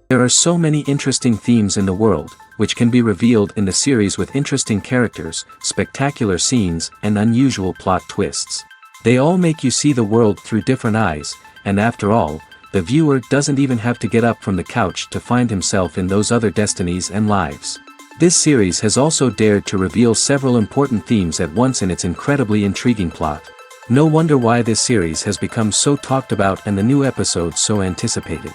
There are so many interesting themes in the world, which can be revealed in the series with interesting characters, spectacular scenes, and unusual plot twists. They all make you see the world through different eyes, and after all, the viewer doesn't even have to get up from the couch to find himself in those other destinies and lives. This series has also dared to reveal several important themes at once in its incredibly intriguing plot. No wonder why this series has become so talked about and the new episodes so anticipated.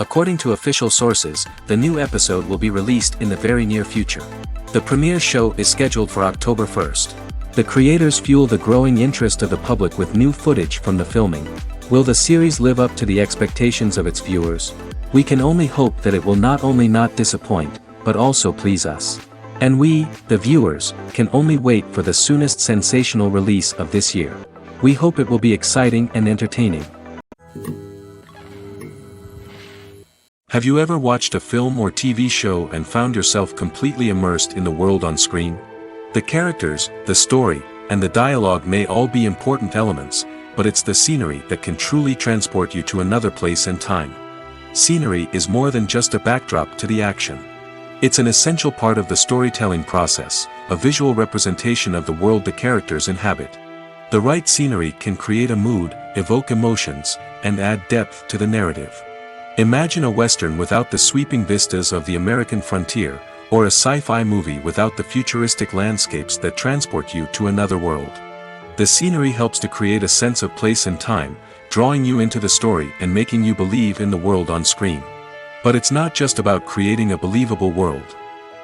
According to official sources, the new episode will be released in the very near future. The premiere show is scheduled for October 1st. The creators fuel the growing interest of the public with new footage from the filming. Will the series live up to the expectations of its viewers? We can only hope that it will not only not disappoint, but also please us. And we, the viewers, can only wait for the soonest sensational release of this year. We hope it will be exciting and entertaining. Have you ever watched a film or TV show and found yourself completely immersed in the world on screen? The characters, the story, and the dialogue may all be important elements, but it's the scenery that can truly transport you to another place and time. Scenery is more than just a backdrop to the action. It's an essential part of the storytelling process, a visual representation of the world the characters inhabit. The right scenery can create a mood, evoke emotions, and add depth to the narrative. Imagine a Western without the sweeping vistas of the American frontier, or a sci-fi movie without the futuristic landscapes that transport you to another world. The scenery helps to create a sense of place and time, drawing you into the story and making you believe in the world on screen. But it's not just about creating a believable world.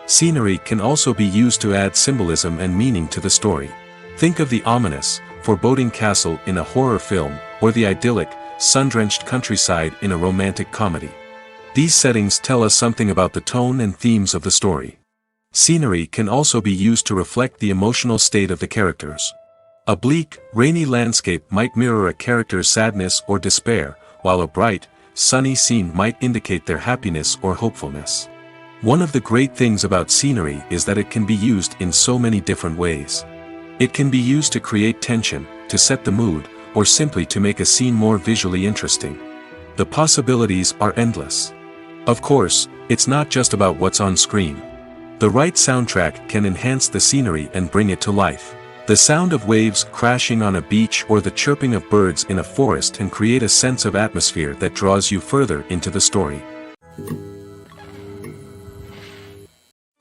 Scenery can also be used to add symbolism and meaning to the story. Think of the ominous, foreboding castle in a horror film, or the idyllic, sun-drenched countryside in a romantic comedy. These settings tell us something about the tone and themes of the story. Scenery can also be used to reflect the emotional state of the characters. A bleak, rainy landscape might mirror a character's sadness or despair, while a bright, sunny scene might indicate their happiness or hopefulness. One of the great things about scenery is that it can be used in so many different ways. It can be used to create tension, to set the mood, or simply to make a scene more visually interesting. The possibilities are endless. Of course, it's not just about what's on screen. The right soundtrack can enhance the scenery and bring it to life. The sound of waves crashing on a beach or the chirping of birds in a forest can create a sense of atmosphere that draws you further into the story.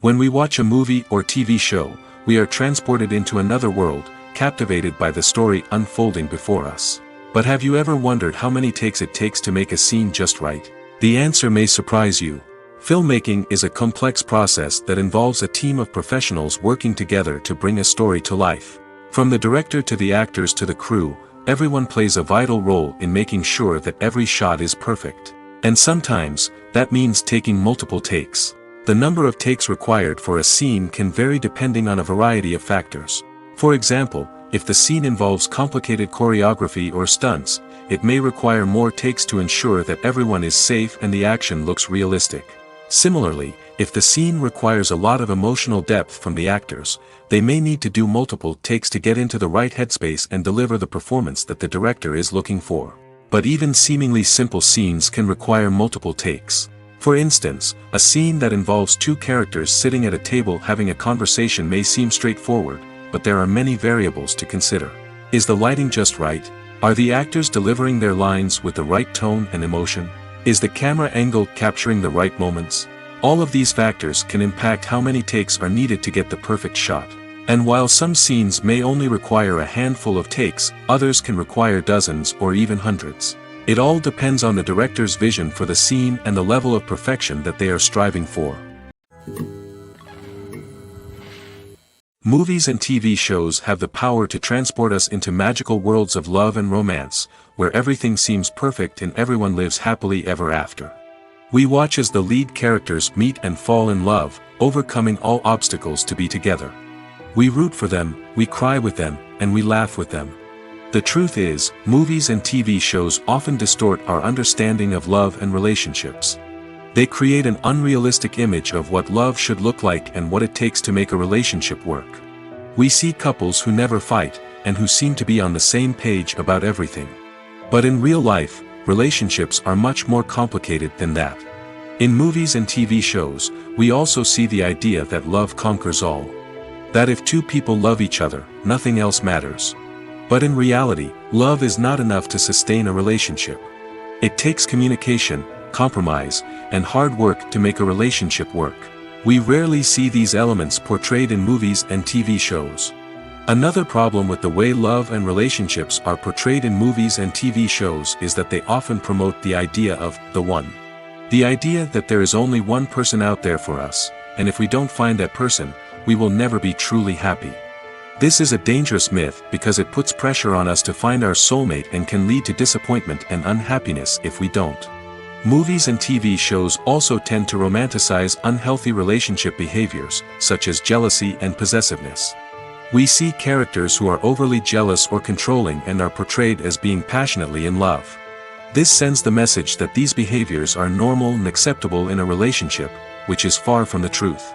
When we watch a movie or TV show, we are transported into another world, captivated by the story unfolding before us. But have you ever wondered how many takes it takes to make a scene just right? The answer may surprise you. Filmmaking is a complex process that involves a team of professionals working together to bring a story to life. From the director to the actors to the crew, everyone plays a vital role in making sure that every shot is perfect. And sometimes, that means taking multiple takes. The number of takes required for a scene can vary depending on a variety of factors. For example, if the scene involves complicated choreography or stunts, it may require more takes to ensure that everyone is safe and the action looks realistic. Similarly, if the scene requires a lot of emotional depth from the actors, they may need to do multiple takes to get into the right headspace and deliver the performance that the director is looking for. But even seemingly simple scenes can require multiple takes. For instance, a scene that involves two characters sitting at a table having a conversation may seem straightforward, but there are many variables to consider. Is the lighting just right? Are the actors delivering their lines with the right tone and emotion? Is the camera angle capturing the right moments? All of these factors can impact how many takes are needed to get the perfect shot. And while some scenes may only require a handful of takes, others can require dozens or even hundreds. It all depends on the director's vision for the scene and the level of perfection that they are striving for. Movies and TV shows have the power to transport us into magical worlds of love and romance, where everything seems perfect and everyone lives happily ever after. We watch as the lead characters meet and fall in love, overcoming all obstacles to be together. We root for them, we cry with them, and we laugh with them. The truth is, movies and TV shows often distort our understanding of love and relationships. They create an unrealistic image of what love should look like and what it takes to make a relationship work. We see couples who never fight, and who seem to be on the same page about everything. But in real life, relationships are much more complicated than that. In movies and TV shows, we also see the idea that love conquers all. That if two people love each other, nothing else matters. But in reality, love is not enough to sustain a relationship. It takes communication, compromise, and hard work to make a relationship work. We rarely see these elements portrayed in movies and TV shows. Another problem with the way love and relationships are portrayed in movies and TV shows is that they often promote the idea of the one. The idea that there is only one person out there for us, and if we don't find that person, we will never be truly happy. This is a dangerous myth because it puts pressure on us to find our soulmate and can lead to disappointment and unhappiness if we don't. Movies and TV shows also tend to romanticize unhealthy relationship behaviors, such as jealousy and possessiveness. We see characters who are overly jealous or controlling and are portrayed as being passionately in love. This sends the message that these behaviors are normal and acceptable in a relationship, which is far from the truth.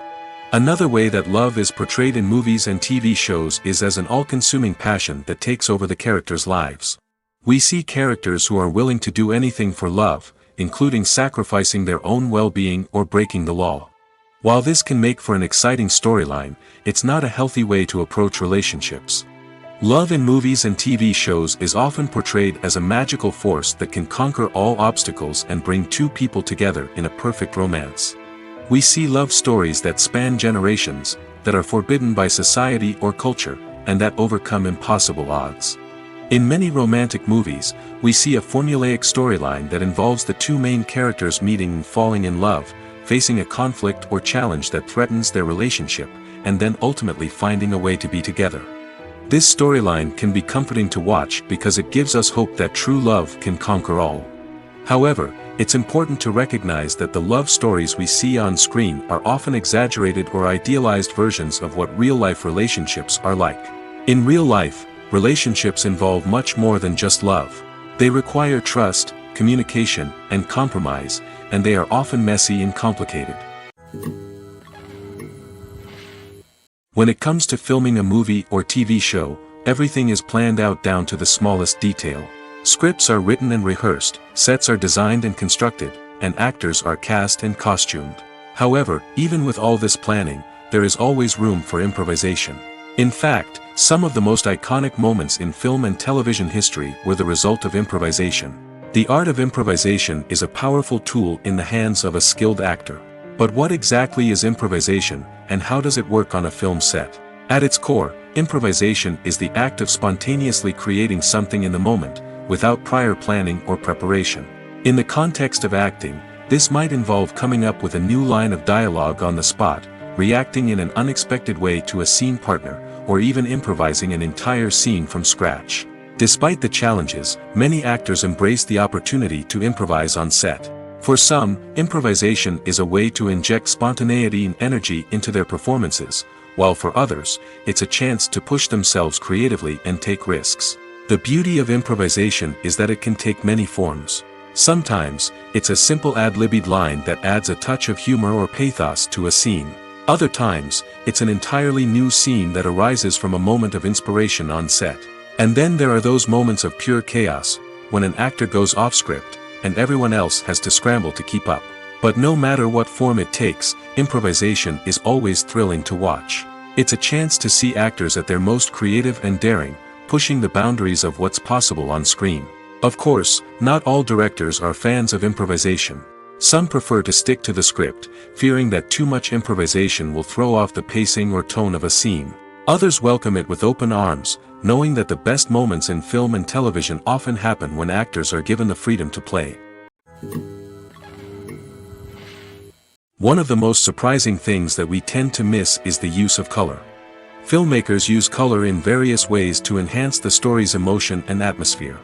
Another way that love is portrayed in movies and TV shows is as an all-consuming passion that takes over the characters' lives. We see characters who are willing to do anything for love, including sacrificing their own well-being or breaking the law. While this can make for an exciting storyline, it's not a healthy way to approach relationships. Love in movies and TV shows is often portrayed as a magical force that can conquer all obstacles and bring two people together in a perfect romance. We see love stories that span generations, that are forbidden by society or culture, and that overcome impossible odds. In many romantic movies, we see a formulaic storyline that involves the two main characters meeting and falling in love, facing a conflict or challenge that threatens their relationship, and then ultimately finding a way to be together. This storyline can be comforting to watch because it gives us hope that true love can conquer all. However, it's important to recognize that the love stories we see on screen are often exaggerated or idealized versions of what real-life relationships are like. In real life, relationships involve much more than just love. They require trust, communication, and compromise, and they are often messy and complicated. When it comes to filming a movie or TV show, everything is planned out down to the smallest detail. Scripts are written and rehearsed, sets are designed and constructed, and actors are cast and costumed. However, even with all this planning, there is always room for improvisation. In fact, some of the most iconic moments in film and television history were the result of improvisation. The art of improvisation is a powerful tool in the hands of a skilled actor. But what exactly is improvisation, and how does it work on a film set? At its core, improvisation is the act of spontaneously creating something in the moment, without prior planning or preparation. In the context of acting, this might involve coming up with a new line of dialogue on the spot, reacting in an unexpected way to a scene partner, or even improvising an entire scene from scratch. Despite the challenges, many actors embrace the opportunity to improvise on set. For some, improvisation is a way to inject spontaneity and energy into their performances, while for others, it's a chance to push themselves creatively and take risks. The beauty of improvisation is that it can take many forms. Sometimes, it's a simple ad-libbed line that adds a touch of humor or pathos to a scene. Other times, it's an entirely new scene that arises from a moment of inspiration on set. And then there are those moments of pure chaos, when an actor goes off script, and everyone else has to scramble to keep up. But no matter what form it takes, improvisation is always thrilling to watch. It's a chance to see actors at their most creative and daring, pushing the boundaries of what's possible on screen. Of course, not all directors are fans of improvisation. Some prefer to stick to the script, fearing that too much improvisation will throw off the pacing or tone of a scene. Others welcome it with open arms, knowing that the best moments in film and television often happen when actors are given the freedom to play. One of the most surprising things that we tend to miss is the use of color. Filmmakers use color in various ways to enhance the story's emotion and atmosphere.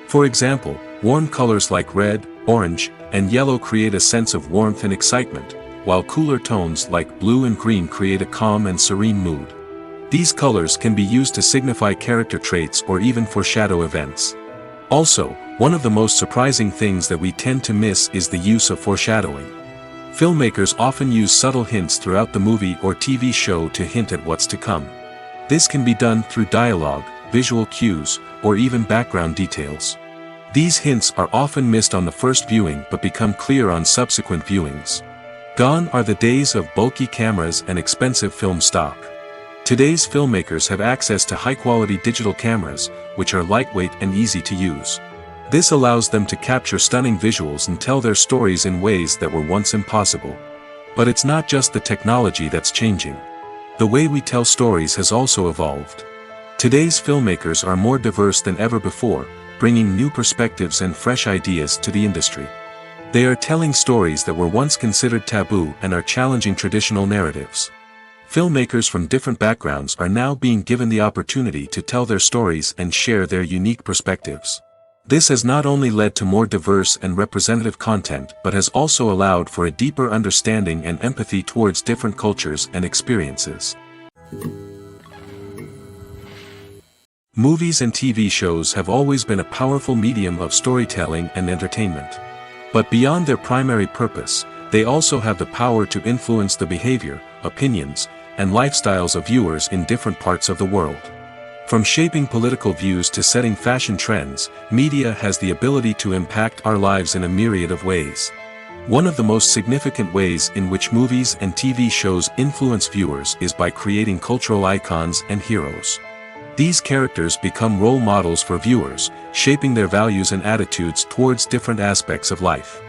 For example, warm colors like red, orange, and yellow create a sense of warmth and excitement, while cooler tones like blue and green create a calm and serene mood. These colors can be used to signify character traits or even foreshadow events. Also, one of the most surprising things that we tend to miss is the use of foreshadowing. Filmmakers often use subtle hints throughout the movie or TV show to hint at what's to come. This can be done through dialogue, visual cues, or even background details. These hints are often missed on the first viewing but become clear on subsequent viewings. Gone are the days of bulky cameras and expensive film stock. Today's filmmakers have access to high-quality digital cameras, which are lightweight and easy to use. This allows them to capture stunning visuals and tell their stories in ways that were once impossible. But it's not just the technology that's changing. The way we tell stories has also evolved. Today's filmmakers are more diverse than ever before, bringing new perspectives and fresh ideas to the industry. They are telling stories that were once considered taboo and are challenging traditional narratives. Filmmakers from different backgrounds are now being given the opportunity to tell their stories and share their unique perspectives. This has not only led to more diverse and representative content but has also allowed for a deeper understanding and empathy towards different cultures and experiences. Movies and TV shows have always been a powerful medium of storytelling and entertainment. But beyond their primary purpose, they also have the power to influence the behavior, opinions, and lifestyles of viewers in different parts of the world. From shaping political views to setting fashion trends, media has the ability to impact our lives in a myriad of ways. One of the most significant ways in which movies and TV shows influence viewers is by creating cultural icons and heroes. These characters become role models for viewers, shaping their values and attitudes towards different aspects of life.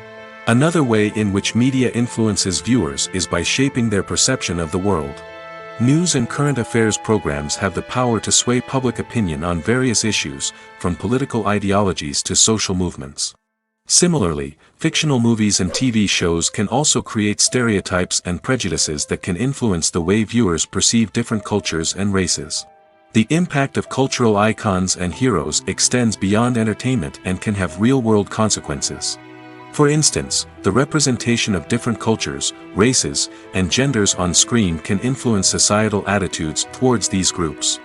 Another way in which media influences viewers is by shaping their perception of the world. News and current affairs programs have the power to sway public opinion on various issues, from political ideologies to social movements. Similarly, fictional movies and TV shows can also create stereotypes and prejudices that can influence the way viewers perceive different cultures and races. The impact of cultural icons and heroes extends beyond entertainment and can have real-world consequences. For instance, the representation of different cultures, races, and genders on screen can influence societal attitudes towards these groups.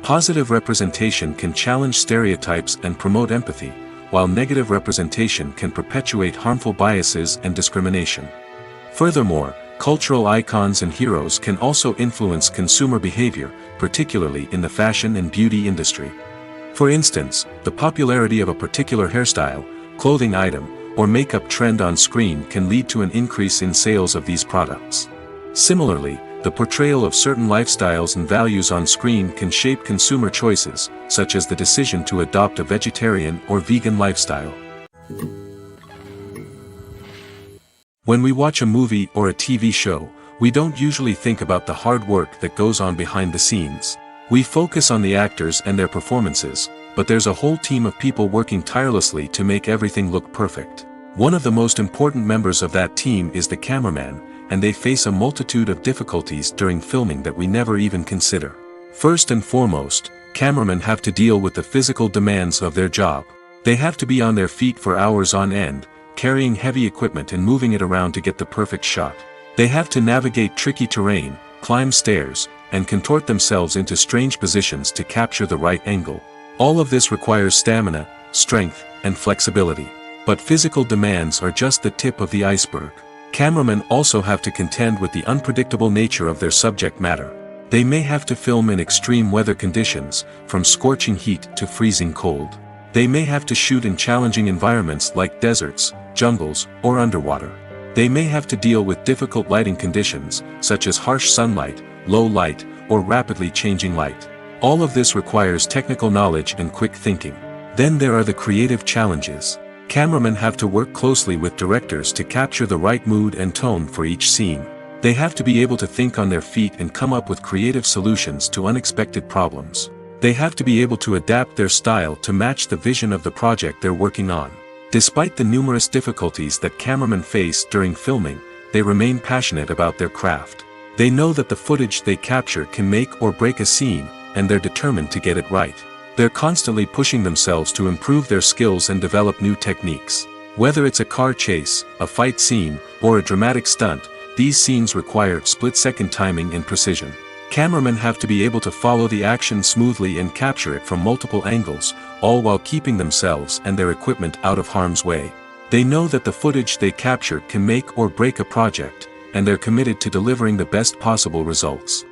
Positive representation can challenge stereotypes and promote empathy, while negative representation can perpetuate harmful biases and discrimination. Furthermore, cultural icons and heroes can also influence consumer behavior, particularly in the fashion and beauty industry. For instance, the popularity of a particular hairstyle, clothing item, or makeup trend on screen can lead to an increase in sales of these products. Similarly, the portrayal of certain lifestyles and values on screen can shape consumer choices, such as the decision to adopt a vegetarian or vegan lifestyle. When we watch a movie or a TV show, we don't usually think about the hard work that goes on behind the scenes. We focus on the actors and their performances, but there's a whole team of people working tirelessly to make everything look perfect. One of the most important members of that team is the cameraman, and they face a multitude of difficulties during filming that we never even consider. First and foremost, cameramen have to deal with the physical demands of their job. They have to be on their feet for hours on end, carrying heavy equipment and moving it around to get the perfect shot. They have to navigate tricky terrain, climb stairs, and contort themselves into strange positions to capture the right angle. All of this requires stamina, strength, and flexibility. But physical demands are just the tip of the iceberg. Cameramen also have to contend with the unpredictable nature of their subject matter. They may have to film in extreme weather conditions, from scorching heat to freezing cold. They may have to shoot in challenging environments like deserts, jungles, or underwater. They may have to deal with difficult lighting conditions, such as harsh sunlight, low light, or rapidly changing light. All of this requires technical knowledge and quick thinking. Then there are the creative challenges. Cameramen have to work closely with directors to capture the right mood and tone for each scene. They have to be able to think on their feet and come up with creative solutions to unexpected problems. They have to be able to adapt their style to match the vision of the project they're working on. Despite the numerous difficulties that cameramen face during filming, they remain passionate about their craft. They know that the footage they capture can make or break a scene, and they're determined to get it right. They're constantly pushing themselves to improve their skills and develop new techniques. Whether it's a car chase, a fight scene, or a dramatic stunt, these scenes require split-second timing and precision. Cameramen have to be able to follow the action smoothly and capture it from multiple angles, all while keeping themselves and their equipment out of harm's way. They know that the footage they capture can make or break a project, and they're committed to delivering the best possible results.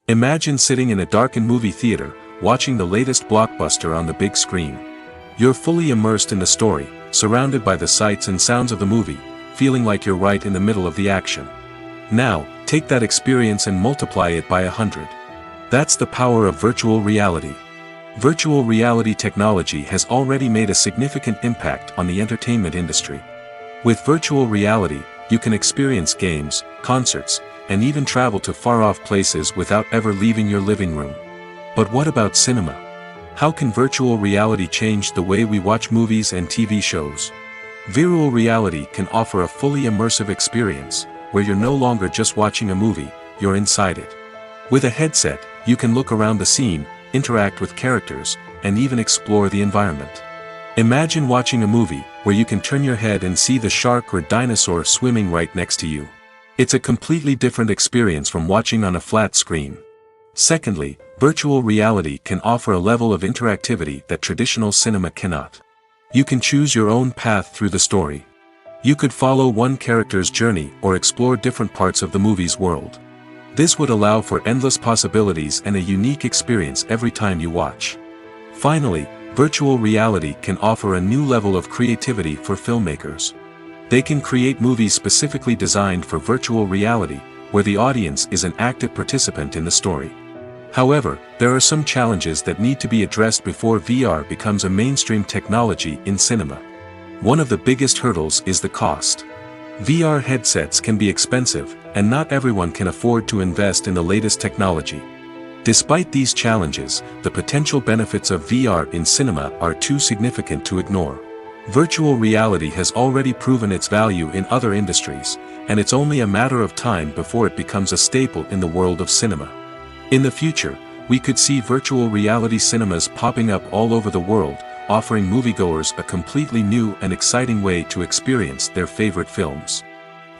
Imagine sitting in a darkened movie theater, watching the latest blockbuster on the big screen. You're fully immersed in the story, surrounded by the sights and sounds of the movie, feeling like you're right in the middle of the action. Now, take that experience and multiply it by 100. That's the power of virtual reality. Virtual reality technology has already made a significant impact on the entertainment industry. With virtual reality, you can experience games, concerts, and even travel to far-off places without ever leaving your living room. But what about cinema? How can virtual reality change the way we watch movies and TV shows? Virtual reality can offer a fully immersive experience, where you're no longer just watching a movie, you're inside it. With a headset, you can look around the scene, interact with characters, and even explore the environment. Imagine watching a movie, where you can turn your head and see the shark or dinosaur swimming right next to you. It's a completely different experience from watching on a flat screen. Secondly, virtual reality can offer a level of interactivity that traditional cinema cannot. You can choose your own path through the story. You could follow one character's journey or explore different parts of the movie's world. This would allow for endless possibilities and a unique experience every time you watch. Finally, virtual reality can offer a new level of creativity for filmmakers. They can create movies specifically designed for virtual reality, where the audience is an active participant in the story. However, there are some challenges that need to be addressed before VR becomes a mainstream technology in cinema. One of the biggest hurdles is the cost. VR headsets can be expensive, and not everyone can afford to invest in the latest technology. Despite these challenges, the potential benefits of VR in cinema are too significant to ignore. Virtual reality has already proven its value in other industries, and it's only a matter of time before it becomes a staple in the world of cinema. In the future, we could see virtual reality cinemas popping up all over the world, offering moviegoers a completely new and exciting way to experience their favorite films.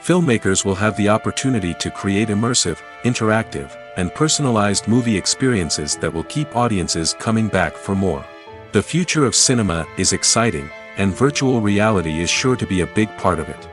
Filmmakers will have the opportunity to create immersive, interactive, and personalized movie experiences that will keep audiences coming back for more. The future of cinema is exciting, and virtual reality is sure to be a big part of it.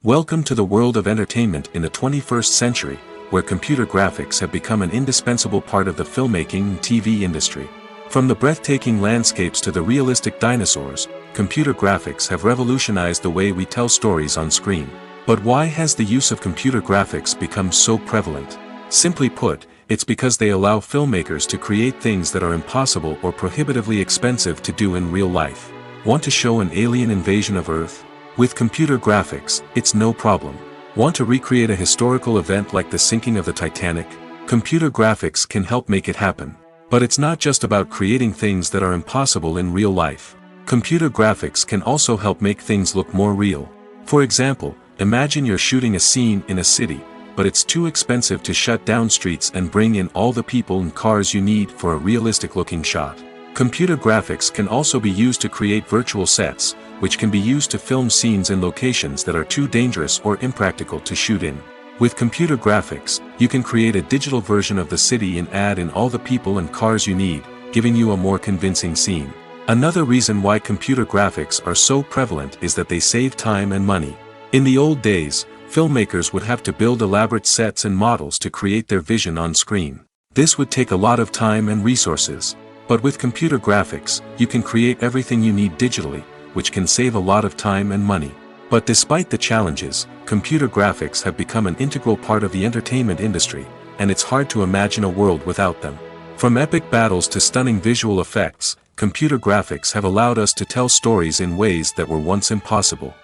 Welcome to the world of entertainment in the 21st century, where computer graphics have become an indispensable part of the filmmaking and TV industry. From the breathtaking landscapes to the realistic dinosaurs, computer graphics have revolutionized the way we tell stories on screen. But why has the use of computer graphics become so prevalent? Simply put, it's because they allow filmmakers to create things that are impossible or prohibitively expensive to do in real life. Want to show an alien invasion of Earth? With computer graphics, it's no problem. Want to recreate a historical event like the sinking of the Titanic? Computer graphics can help make it happen. But it's not just about creating things that are impossible in real life. Computer graphics can also help make things look more real. For example, imagine you're shooting a scene in a city, but it's too expensive to shut down streets and bring in all the people and cars you need for a realistic-looking shot. Computer graphics can also be used to create virtual sets, which can be used to film scenes in locations that are too dangerous or impractical to shoot in. With computer graphics, you can create a digital version of the city and add in all the people and cars you need, giving you a more convincing scene. Another reason why computer graphics are so prevalent is that they save time and money. In the old days, filmmakers would have to build elaborate sets and models to create their vision on screen. This would take a lot of time and resources. But with computer graphics, you can create everything you need digitally, which can save a lot of time and money. But despite the challenges, computer graphics have become an integral part of the entertainment industry, and it's hard to imagine a world without them. From epic battles to stunning visual effects, computer graphics have allowed us to tell stories in ways that were once impossible.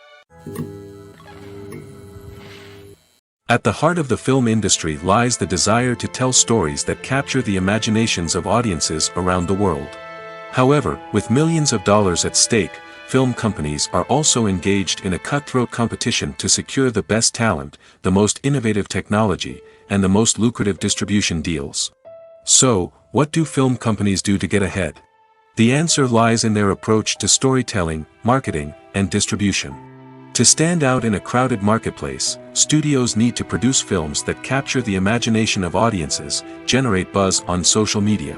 At the heart of the film industry lies the desire to tell stories that capture the imaginations of audiences around the world. However, with millions of dollars at stake, film companies are also engaged in a cutthroat competition to secure the best talent, the most innovative technology, and the most lucrative distribution deals. So, what do film companies do to get ahead? The answer lies in their approach to storytelling, marketing, and distribution. To stand out in a crowded marketplace, studios need to produce films that capture the imagination of audiences, generate buzz on social media.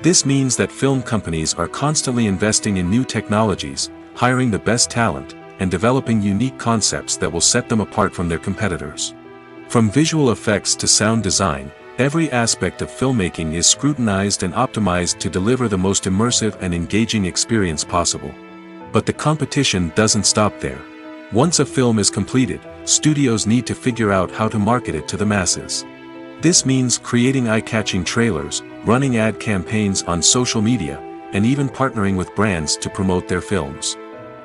This means that film companies are constantly investing in new technologies, hiring the best talent, and developing unique concepts that will set them apart from their competitors. From visual effects to sound design, Every aspect of filmmaking is scrutinized and optimized to deliver the most immersive and engaging experience possible. But the competition doesn't stop there. Once a film is completed, studios need to figure out how to market it to the masses. This means creating eye-catching trailers, running ad campaigns on social media, and even partnering with brands to promote their films.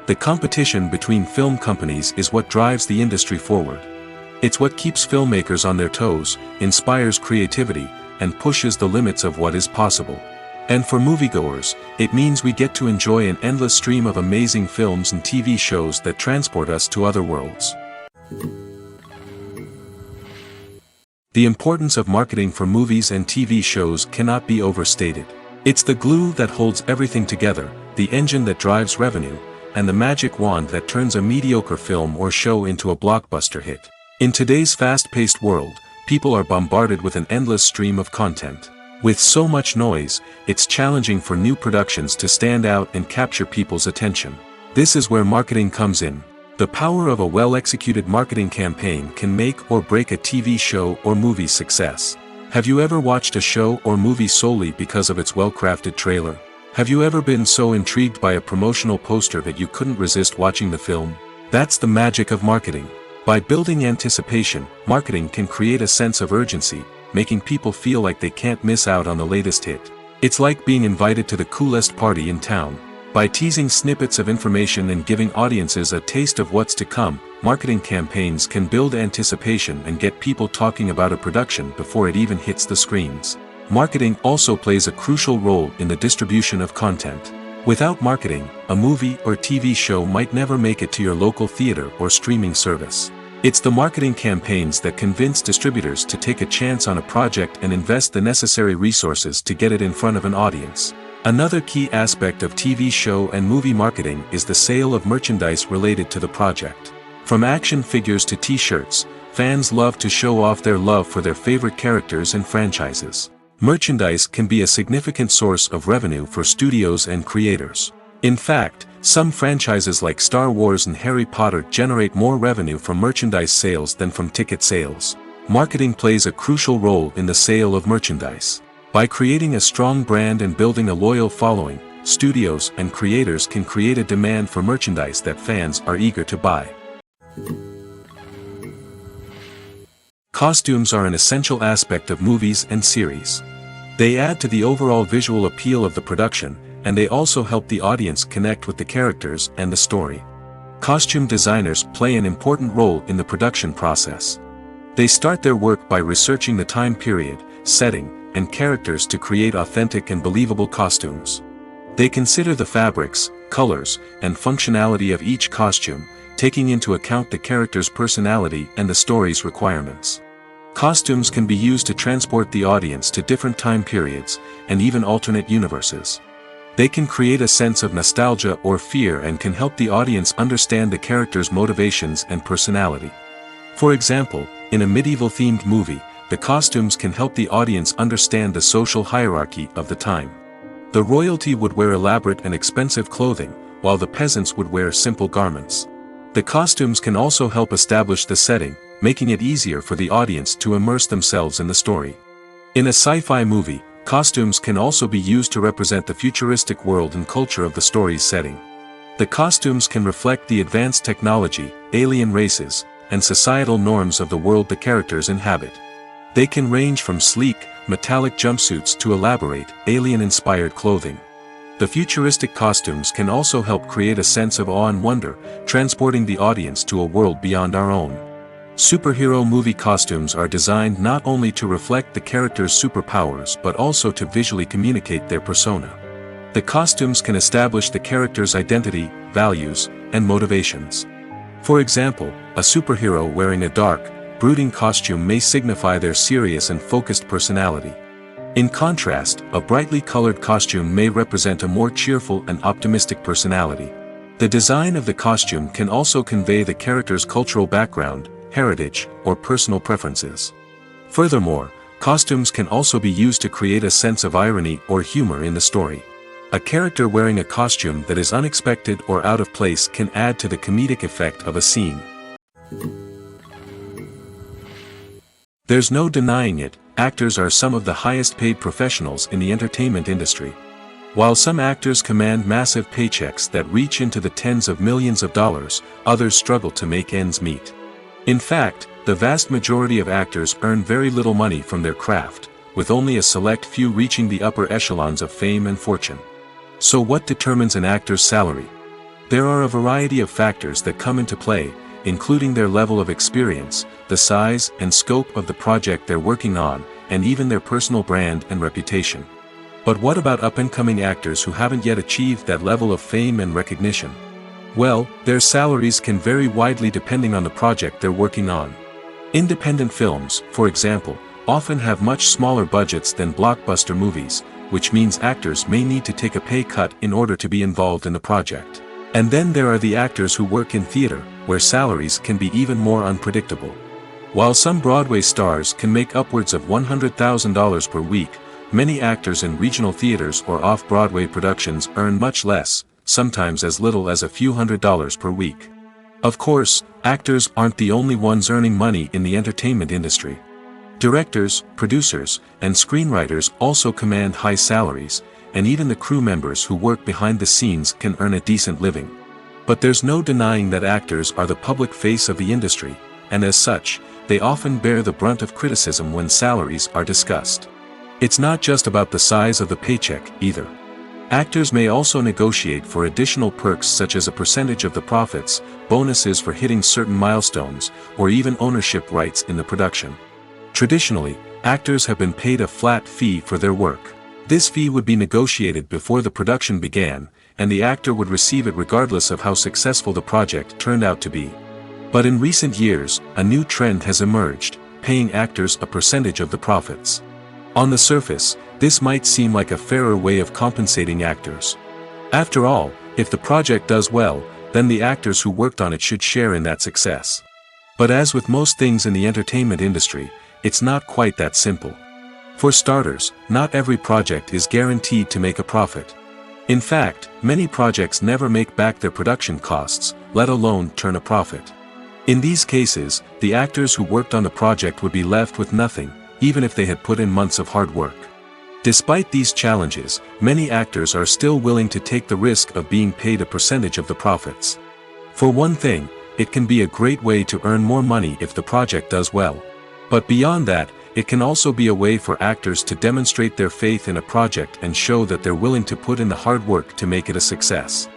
The competition between film companies is what drives the industry forward. It's what keeps filmmakers on their toes, inspires creativity, and pushes the limits of what is possible. And for moviegoers, it means we get to enjoy an endless stream of amazing films and TV shows that transport us to other worlds. The importance of marketing for movies and TV shows cannot be overstated. It's the glue that holds everything together, the engine that drives revenue, and the magic wand that turns a mediocre film or show into a blockbuster hit. In today's fast-paced world, people are bombarded with an endless stream of content. With so much noise, it's challenging for new productions to stand out and capture people's attention. This is where marketing comes in. The power of a well-executed marketing campaign can make or break a TV show or movie's success. Have you ever watched a show or movie solely because of its well-crafted trailer? Have you ever been so intrigued by a promotional poster that you couldn't resist watching the film? That's the magic of marketing. By building anticipation, marketing can create a sense of urgency, making people feel like they can't miss out on the latest hit. It's like being invited to the coolest party in town. By teasing snippets of information and giving audiences a taste of what's to come, marketing campaigns can build anticipation and get people talking about a production before it even hits the screens. Marketing also plays a crucial role in the distribution of content. Without marketing, a movie or TV show might never make it to your local theater or streaming service. It's the marketing campaigns that convince distributors to take a chance on a project and invest the necessary resources to get it in front of an audience. Another key aspect of TV show and movie marketing is the sale of merchandise related to the project. From action figures to t-shirts, fans love to show off their love for their favorite characters and franchises. Merchandise can be a significant source of revenue for studios and creators. In fact, some franchises like Star Wars and Harry Potter generate more revenue from merchandise sales than from ticket sales. Marketing plays a crucial role in the sale of merchandise. By creating a strong brand and building a loyal following, studios and creators can create a demand for merchandise that fans are eager to buy. Costumes are an essential aspect of movies and series. They add to the overall visual appeal of the production, and they also help the audience connect with the characters and the story. Costume designers play an important role in the production process. They start their work by researching the time period, setting, and characters to create authentic and believable costumes. They consider the fabrics, colors, and functionality of each costume, taking into account the character's personality and the story's requirements. Costumes can be used to transport the audience to different time periods, and even alternate universes. They can create a sense of nostalgia or fear and can help the audience understand the character's motivations and personality. For example, in a medieval-themed movie, the costumes can help the audience understand the social hierarchy of the time. The royalty would wear elaborate and expensive clothing, while the peasants would wear simple garments. The costumes can also help establish the setting, making it easier for the audience to immerse themselves in the story. In a sci-fi movie, costumes can also be used to represent the futuristic world and culture of the story's setting. The costumes can reflect the advanced technology, alien races, and societal norms of the world the characters inhabit. They can range from sleek, metallic jumpsuits to elaborate, alien-inspired clothing. The futuristic costumes can also help create a sense of awe and wonder, transporting the audience to a world beyond our own. Superhero movie costumes are designed not only to reflect the character's superpowers but also to visually communicate their persona. The costumes can establish the character's identity, values, and motivations. For example, a superhero wearing a dark, brooding costume may signify their serious and focused personality. In contrast, a brightly colored costume may represent a more cheerful and optimistic personality. The design of the costume can also convey the character's cultural background, heritage, or personal preferences. Furthermore, costumes can also be used to create a sense of irony or humor in the story. A character wearing a costume that is unexpected or out of place can add to the comedic effect of a scene. There's no denying it, actors are some of the highest paid professionals in the entertainment industry. While some actors command massive paychecks that reach into the tens of millions of dollars, others struggle to make ends meet. In fact, the vast majority of actors earn very little money from their craft, with only a select few reaching the upper echelons of fame and fortune. So what determines an actor's salary? There are a variety of factors that come into play, including their level of experience, the size and scope of the project they're working on, and even their personal brand and reputation. But what about up-and-coming actors who haven't yet achieved that level of fame and recognition? Well, their salaries can vary widely depending on the project they're working on. Independent films, for example, often have much smaller budgets than blockbuster movies, which means actors may need to take a pay cut in order to be involved in the project. And then there are the actors who work in theater, where salaries can be even more unpredictable. While some Broadway stars can make upwards of $100,000 per week, many actors in regional theaters or off-Broadway productions earn much less, sometimes as little as a few $100s per week. Of course, actors aren't the only ones earning money in the entertainment industry. Directors, producers, and screenwriters also command high salaries, and even the crew members who work behind the scenes can earn a decent living. But there's no denying that actors are the public face of the industry, and as such, they often bear the brunt of criticism when salaries are discussed. It's not just about the size of the paycheck, either. Actors may also negotiate for additional perks such as a percentage of the profits, bonuses for hitting certain milestones, or even ownership rights in the production. Traditionally, actors have been paid a flat fee for their work. This fee would be negotiated before the production began, and the actor would receive it regardless of how successful the project turned out to be. But in recent years, a new trend has emerged, paying actors a percentage of the profits. On the surface, this might seem like a fairer way of compensating actors. After all, if the project does well, then the actors who worked on it should share in that success. But as with most things in the entertainment industry, it's not quite that simple. For starters, not every project is guaranteed to make a profit. In fact, many projects never make back their production costs, let alone turn a profit. In these cases, the actors who worked on the project would be left with nothing, even if they had put in months of hard work. Despite these challenges, many actors are still willing to take the risk of being paid a percentage of the profits. For one thing, it can be a great way to earn more money if the project does well. But beyond that, it can also be a way for actors to demonstrate their faith in a project and show that they're willing to put in the hard work to make it a success.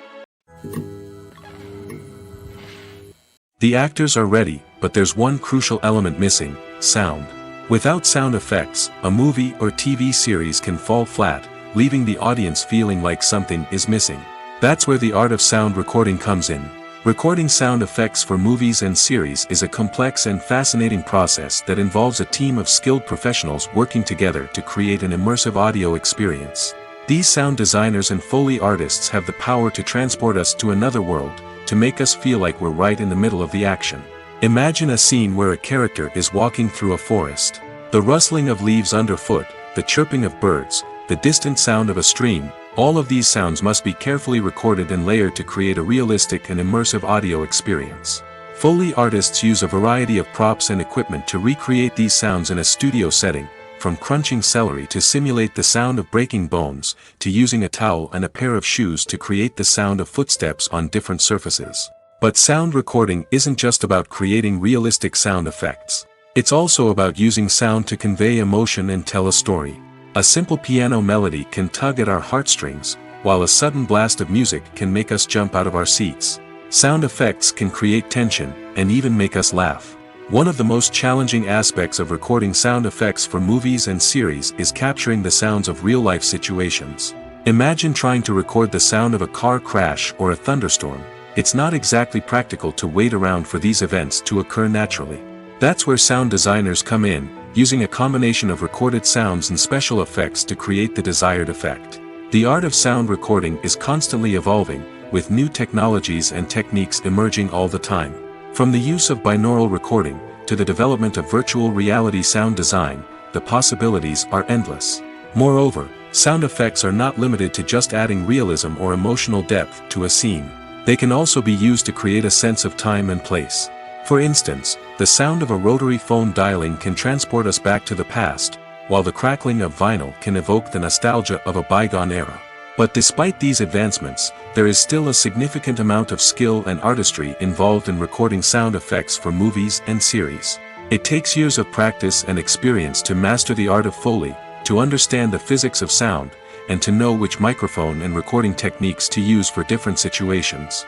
The actors are ready, but there's one crucial element missing: sound. Without sound effects, a movie or TV series can fall flat, leaving the audience feeling like something is missing. That's where the art of sound recording comes in. Recording sound effects for movies and series is a complex and fascinating process that involves a team of skilled professionals working together to create an immersive audio experience. These sound designers and Foley artists have the power to transport us to another world, to make us feel like we're right in the middle of the action. Imagine a scene where a character is walking through a forest. The rustling of leaves underfoot, the chirping of birds, the distant sound of a stream, all of these sounds must be carefully recorded and layered to create a realistic and immersive audio experience. Foley artists use a variety of props and equipment to recreate these sounds in a studio setting, from crunching celery to simulate the sound of breaking bones, to using a towel and a pair of shoes to create the sound of footsteps on different surfaces. But sound recording isn't just about creating realistic sound effects. It's also about using sound to convey emotion and tell a story. A simple piano melody can tug at our heartstrings, while a sudden blast of music can make us jump out of our seats. Sound effects can create tension, and even make us laugh. One of the most challenging aspects of recording sound effects for movies and series is capturing the sounds of real-life situations. Imagine trying to record the sound of a car crash or a thunderstorm. It's not exactly practical to wait around for these events to occur naturally. That's where sound designers come in, using a combination of recorded sounds and special effects to create the desired effect. The art of sound recording is constantly evolving, with new technologies and techniques emerging all the time. From the use of binaural recording, to the development of virtual reality sound design, the possibilities are endless. Moreover, sound effects are not limited to just adding realism or emotional depth to a scene. They can also be used to create a sense of time and place. For instance, the sound of a rotary phone dialing can transport us back to the past, while the crackling of vinyl can evoke the nostalgia of a bygone era. But despite these advancements, there is still a significant amount of skill and artistry involved in recording sound effects for movies and series. It takes years of practice and experience to master the art of Foley, to understand the physics of sound, and to know which microphone and recording techniques to use for different situations.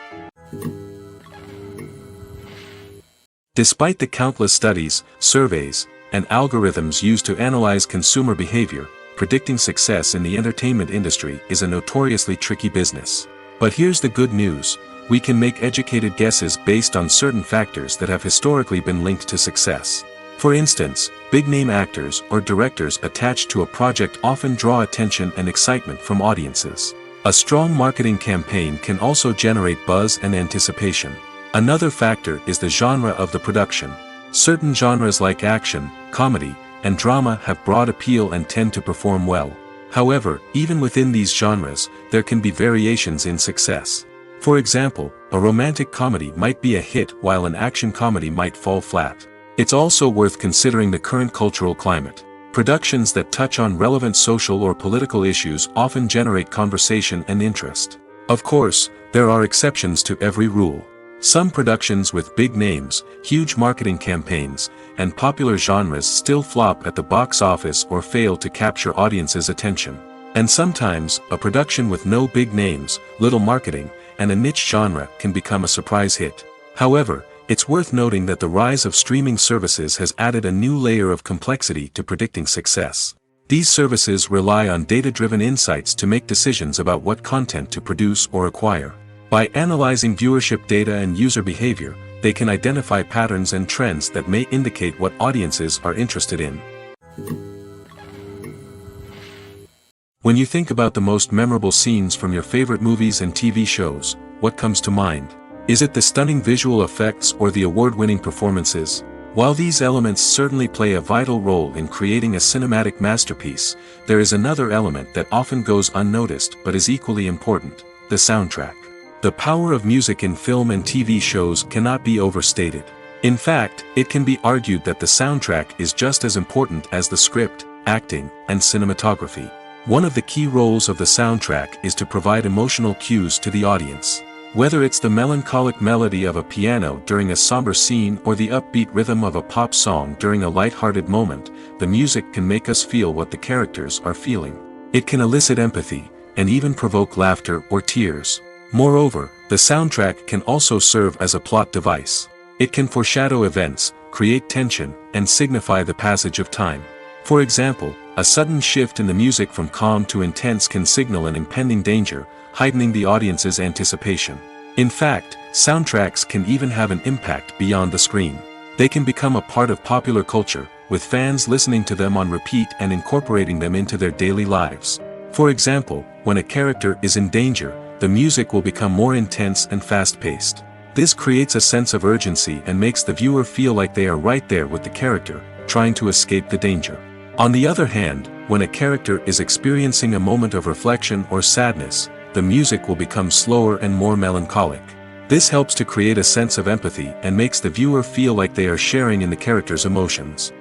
Despite the countless studies, surveys, and algorithms used to analyze consumer behavior, predicting success in the entertainment industry is a notoriously tricky business. But here's the good news: we can make educated guesses based on certain factors that have historically been linked to success. For instance, big-name actors or directors attached to a project often draw attention and excitement from audiences. A strong marketing campaign can also generate buzz and anticipation. Another factor is the genre of the production. Certain genres like action, comedy, and drama have broad appeal and tend to perform well. However, even within these genres, there can be variations in success. For example, a romantic comedy might be a hit while an action comedy might fall flat. It's also worth considering the current cultural climate. Productions that touch on relevant social or political issues often generate conversation and interest. Of course, there are exceptions to every rule. Some productions with big names, huge marketing campaigns, and popular genres still flop at the box office or fail to capture audiences' attention. And sometimes, a production with no big names, little marketing, and a niche genre can become a surprise hit. However, it's worth noting that the rise of streaming services has added a new layer of complexity to predicting success. These services rely on data-driven insights to make decisions about what content to produce or acquire. By analyzing viewership data and user behavior, they can identify patterns and trends that may indicate what audiences are interested in. When you think about the most memorable scenes from your favorite movies and TV shows, what comes to mind? Is it the stunning visual effects or the award-winning performances? While these elements certainly play a vital role in creating a cinematic masterpiece, there is another element that often goes unnoticed but is equally important: the soundtrack. The power of music in film and TV shows cannot be overstated. In fact, it can be argued that the soundtrack is just as important as the script, acting, and cinematography. One of the key roles of the soundtrack is to provide emotional cues to the audience. Whether it's the melancholic melody of a piano during a somber scene or the upbeat rhythm of a pop song during a light-hearted moment, the music can make us feel what the characters are feeling. It can elicit empathy, and even provoke laughter or tears. Moreover, the soundtrack can also serve as a plot device. It can foreshadow events, create tension, and signify the passage of time. For example, a sudden shift in the music from calm to intense can signal an impending danger, heightening the audience's anticipation. In fact, soundtracks can even have an impact beyond the screen. They can become a part of popular culture, with fans listening to them on repeat and incorporating them into their daily lives. For example, when a character is in danger, the music will become more intense and fast-paced. This creates a sense of urgency and makes the viewer feel like they are right there with the character, trying to escape the danger. On the other hand, when a character is experiencing a moment of reflection or sadness, the music will become slower and more melancholic. This helps to create a sense of empathy and makes the viewer feel like they are sharing in the character's emotions.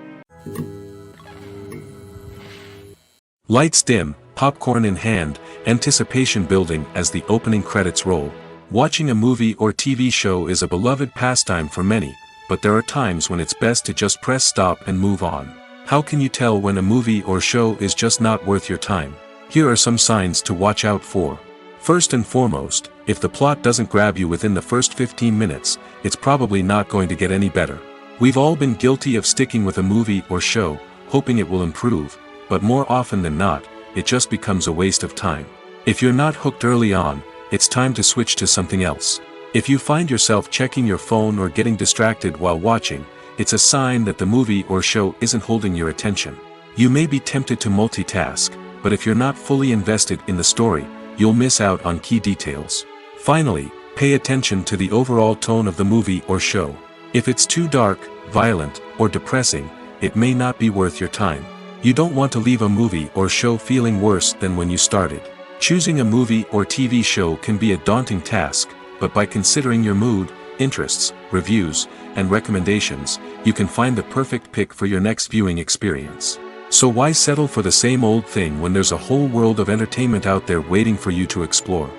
Lights dim, popcorn in hand, anticipation building as the opening credits roll. Watching a movie or TV show is a beloved pastime for many, but there are times when it's best to just press stop and move on. How can you tell when a movie or show is just not worth your time? Here are some signs to watch out for. First and foremost, if the plot doesn't grab you within the first 15 minutes, it's probably not going to get any better. We've all been guilty of sticking with a movie or show, hoping it will improve, but more often than not, it just becomes a waste of time. If you're not hooked early on, it's time to switch to something else. If you find yourself checking your phone or getting distracted while watching, it's a sign that the movie or show isn't holding your attention. You may be tempted to multitask, but if you're not fully invested in the story, you'll miss out on key details. Finally, pay attention to the overall tone of the movie or show. If it's too dark, violent, or depressing, it may not be worth your time. You don't want to leave a movie or show feeling worse than when you started. Choosing a movie or TV show can be a daunting task, but by considering your mood, interests, reviews, and recommendations, you can find the perfect pick for your next viewing experience. So why settle for the same old thing when there's a whole world of entertainment out there waiting for you to explore?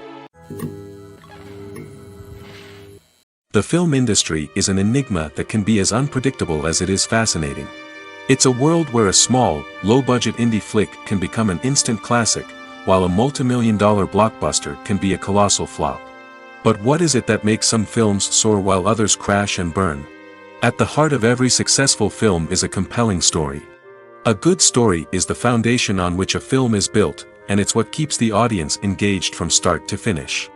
The film industry is an enigma that can be as unpredictable as it is fascinating. It's a world where a small, low-budget indie flick can become an instant classic, while a multi-million-dollar blockbuster can be a colossal flop. But what is it that makes some films soar while others crash and burn? At the heart of every successful film is a compelling story. A good story is the foundation on which a film is built, and it's what keeps the audience engaged from start to finish.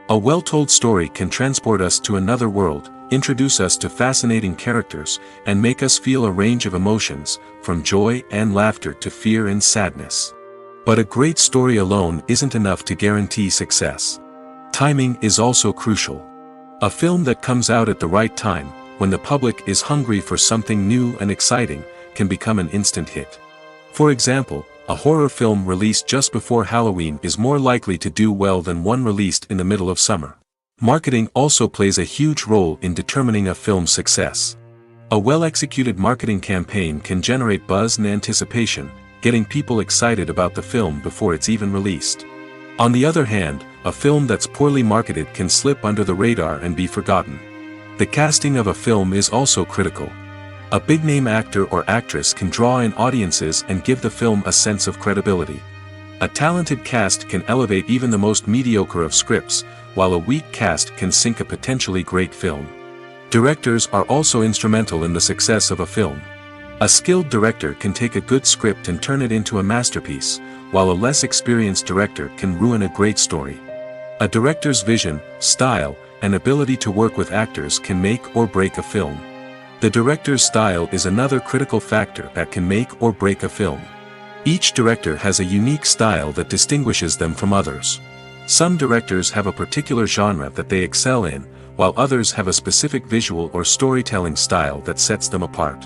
A well-told story can transport us to another world, introduce us to fascinating characters, and make us feel a range of emotions, from joy and laughter to fear and sadness. But a great story alone isn't enough to guarantee success. Timing is also crucial. A film that comes out at the right time, when the public is hungry for something new and exciting, can become an instant hit. For example, a horror film released just before Halloween is more likely to do well than one released in the middle of summer. Marketing also plays a huge role in determining a film's success. A well-executed marketing campaign can generate buzz and anticipation, getting people excited about the film before it's even released. On the other hand, a film that's poorly marketed can slip under the radar and be forgotten. The casting of a film is also critical. A big-name actor or actress can draw in audiences and give the film a sense of credibility. A talented cast can elevate even the most mediocre of scripts, while a weak cast can sink a potentially great film. Directors are also instrumental in the success of a film. A skilled director can take a good script and turn it into a masterpiece, while a less experienced director can ruin a great story. A director's vision, style, and ability to work with actors can make or break a film. The director's style is another critical factor that can make or break a film. Each director has a unique style that distinguishes them from others. Some directors have a particular genre that they excel in, while others have a specific visual or storytelling style that sets them apart.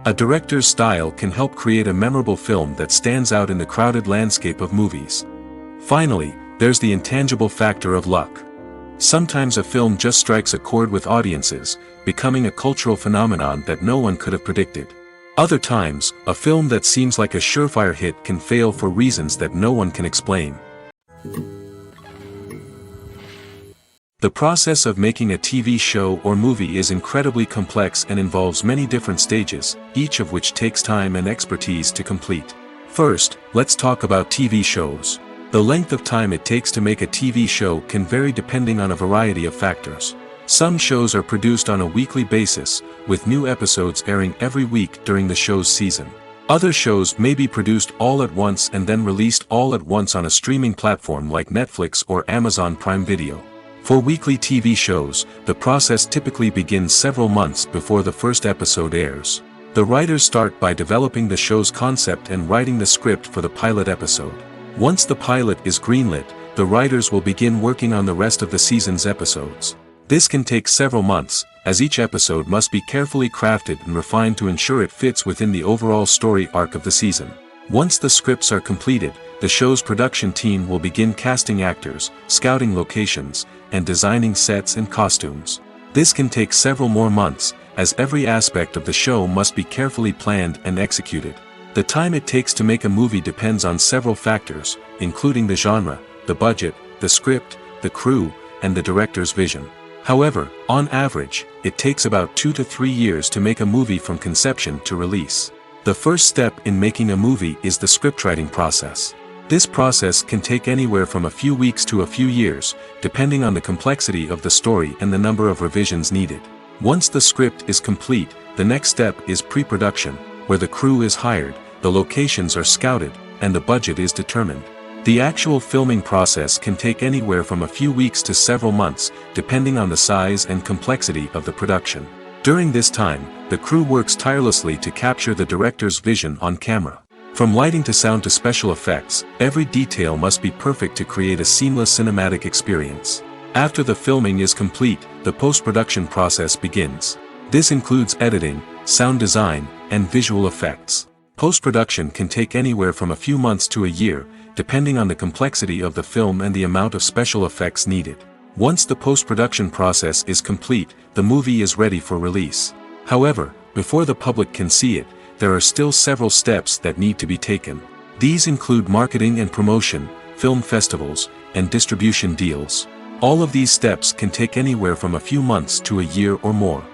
A director's style can help create a memorable film that stands out in the crowded landscape of movies. Finally, there's the intangible factor of luck. Sometimes a film just strikes a chord with audiences, becoming a cultural phenomenon that no one could have predicted. Other times, a film that seems like a surefire hit can fail for reasons that no one can explain. The process of making a TV show or movie is incredibly complex and involves many different stages, each of which takes time and expertise to complete. First, let's talk about TV shows. The length of time it takes to make a TV show can vary depending on a variety of factors. Some shows are produced on a weekly basis, with new episodes airing every week during the show's season. Other shows may be produced all at once and then released all at once on a streaming platform like Netflix or Amazon Prime Video. For weekly TV shows, the process typically begins several months before the first episode airs. The writers start by developing the show's concept and writing the script for the pilot episode. Once the pilot is greenlit, the writers will begin working on the rest of the season's episodes. This can take several months, as each episode must be carefully crafted and refined to ensure it fits within the overall story arc of the season. Once the scripts are completed, the show's production team will begin casting actors, scouting locations, and designing sets and costumes. This can take several more months, as every aspect of the show must be carefully planned and executed. The time it takes to make a movie depends on several factors, including the genre, the budget, the script, the crew, and the director's vision. However, on average, it takes about 2 to 3 years to make a movie from conception to release. The first step in making a movie is the scriptwriting process. This process can take anywhere from a few weeks to a few years, depending on the complexity of the story and the number of revisions needed. Once the script is complete, the next step is pre-production, where the crew is hired, the locations are scouted, and the budget is determined. The actual filming process can take anywhere from a few weeks to several months, depending on the size and complexity of the production. During this time, the crew works tirelessly to capture the director's vision on camera. From lighting to sound to special effects, every detail must be perfect to create a seamless cinematic experience. After the filming is complete, the post-production process begins. This includes editing, sound design, and visual effects. Post-production can take anywhere from a few months to a year, depending on the complexity of the film and the amount of special effects needed. Once the post-production process is complete, the movie is ready for release. However, before the public can see it, there are still several steps that need to be taken. These include marketing and promotion, film festivals, and distribution deals. All of these steps can take anywhere from a few months to a year or more.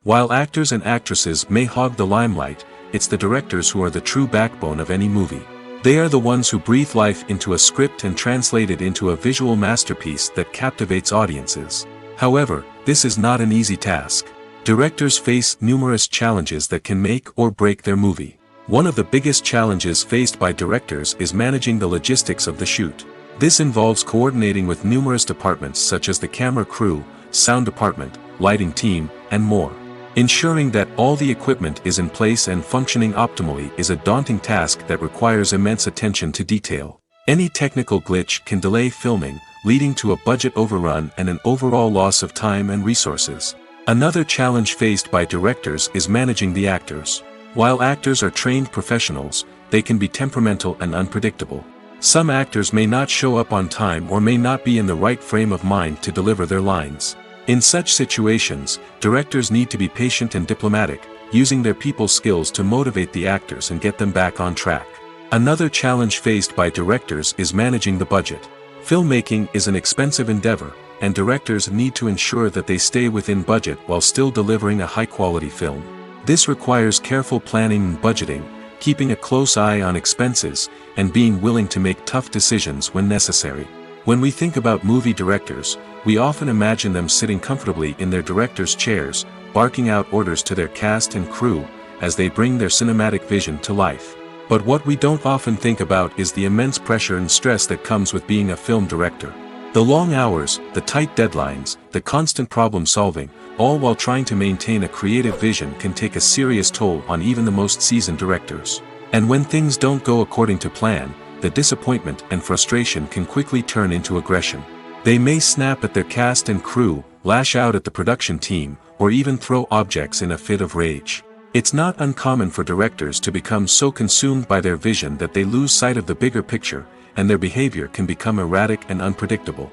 While actors and actresses may hog the limelight, it's the directors who are the true backbone of any movie. They are the ones who breathe life into a script and translate it into a visual masterpiece that captivates audiences. However, this is not an easy task. Directors face numerous challenges that can make or break their movie. One of the biggest challenges faced by directors is managing the logistics of the shoot. This involves coordinating with numerous departments such as the camera crew, sound department, lighting team, and more. Ensuring that all the equipment is in place and functioning optimally is a daunting task that requires immense attention to detail. Any technical glitch can delay filming, leading to a budget overrun and an overall loss of time and resources. Another challenge faced by directors is managing the actors. While actors are trained professionals, they can be temperamental and unpredictable. Some actors may not show up on time or may not be in the right frame of mind to deliver their lines. In such situations, directors need to be patient and diplomatic, using their people skills to motivate the actors and get them back on track. Another challenge faced by directors is managing the budget. Filmmaking is an expensive endeavor, and directors need to ensure that they stay within budget while still delivering a high-quality film. This requires careful planning and budgeting, keeping a close eye on expenses, and being willing to make tough decisions when necessary. When we think about movie directors, we often imagine them sitting comfortably in their director's chairs, barking out orders to their cast and crew, as they bring their cinematic vision to life. But what we don't often think about is the immense pressure and stress that comes with being a film director. The long hours, the tight deadlines, the constant problem solving, all while trying to maintain a creative vision can take a serious toll on even the most seasoned directors. And when things don't go according to plan, the disappointment and frustration can quickly turn into aggression. They may snap at their cast and crew, lash out at the production team, or even throw objects in a fit of rage. It's not uncommon for directors to become so consumed by their vision that they lose sight of the bigger picture, and their behavior can become erratic and unpredictable.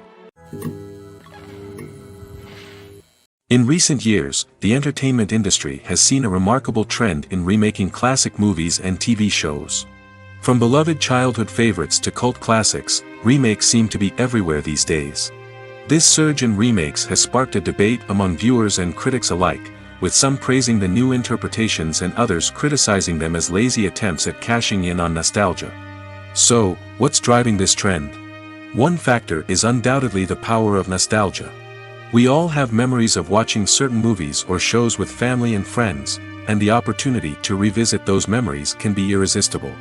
In recent years, the entertainment industry has seen a remarkable trend in remaking classic movies and TV shows. From beloved childhood favorites to cult classics, remakes seem to be everywhere these days. This surge in remakes has sparked a debate among viewers and critics alike, with some praising the new interpretations and others criticizing them as lazy attempts at cashing in on nostalgia. So, what's driving this trend? One factor is undoubtedly the power of nostalgia. We all have memories of watching certain movies or shows with family and friends, and the opportunity to revisit those memories can be irresistible.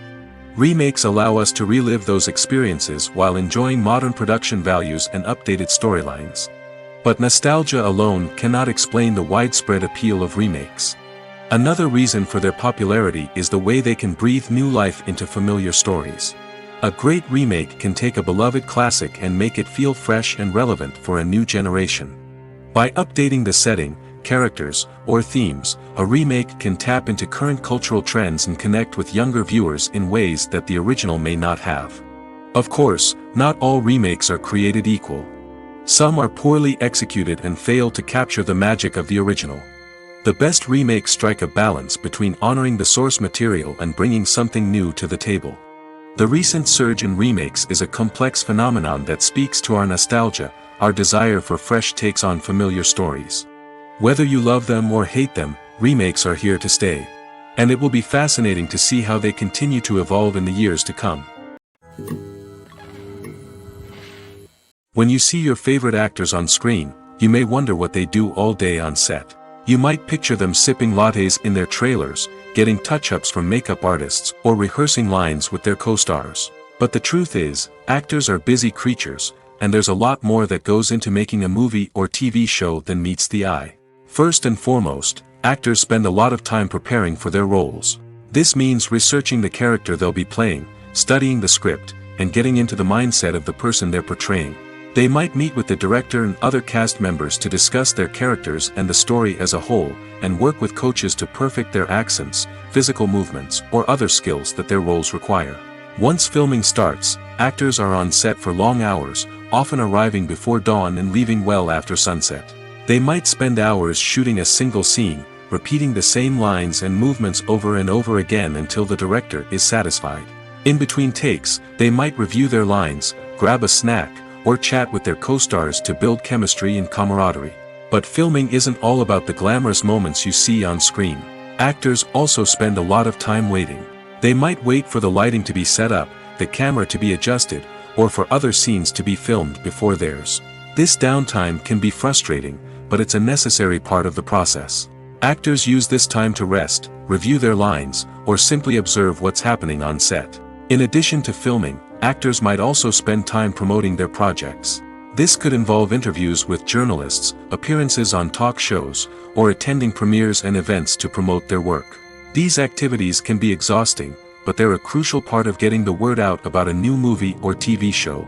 Remakes allow us to relive those experiences while enjoying modern production values and updated storylines. But nostalgia alone cannot explain the widespread appeal of remakes. Another reason for their popularity is the way they can breathe new life into familiar stories. A great remake can take a beloved classic and make it feel fresh and relevant for a new generation. By updating the setting, characters, or themes, a remake can tap into current cultural trends and connect with younger viewers in ways that the original may not have. Of course, not all remakes are created equal. Some are poorly executed and fail to capture the magic of the original. The best remakes strike a balance between honoring the source material and bringing something new to the table. The recent surge in remakes is a complex phenomenon that speaks to our nostalgia, our desire for fresh takes on familiar stories. Whether you love them or hate them, remakes are here to stay. And it will be fascinating to see how they continue to evolve in the years to come. When you see your favorite actors on screen, you may wonder what they do all day on set. You might picture them sipping lattes in their trailers, getting touch-ups from makeup artists, or rehearsing lines with their co-stars. But the truth is, actors are busy creatures, and there's a lot more that goes into making a movie or TV show than meets the eye. First and foremost, actors spend a lot of time preparing for their roles. This means researching the character they'll be playing, studying the script, and getting into the mindset of the person they're portraying. They might meet with the director and other cast members to discuss their characters and the story as a whole, and work with coaches to perfect their accents, physical movements, or other skills that their roles require. Once filming starts, actors are on set for long hours, often arriving before dawn and leaving well after sunset. They might spend hours shooting a single scene, repeating the same lines and movements over and over again until the director is satisfied. In between takes, they might review their lines, grab a snack, or chat with their co-stars to build chemistry and camaraderie. But filming isn't all about the glamorous moments you see on screen. Actors also spend a lot of time waiting. They might wait for the lighting to be set up, the camera to be adjusted, or for other scenes to be filmed before theirs. This downtime can be frustrating, but it's a necessary part of the process. Actors use this time to rest, review their lines, or simply observe what's happening on set. In addition to filming, actors might also spend time promoting their projects. This could involve interviews with journalists, appearances on talk shows, or attending premieres and events to promote their work. These activities can be exhausting, but they're a crucial part of getting the word out about a new movie or TV show.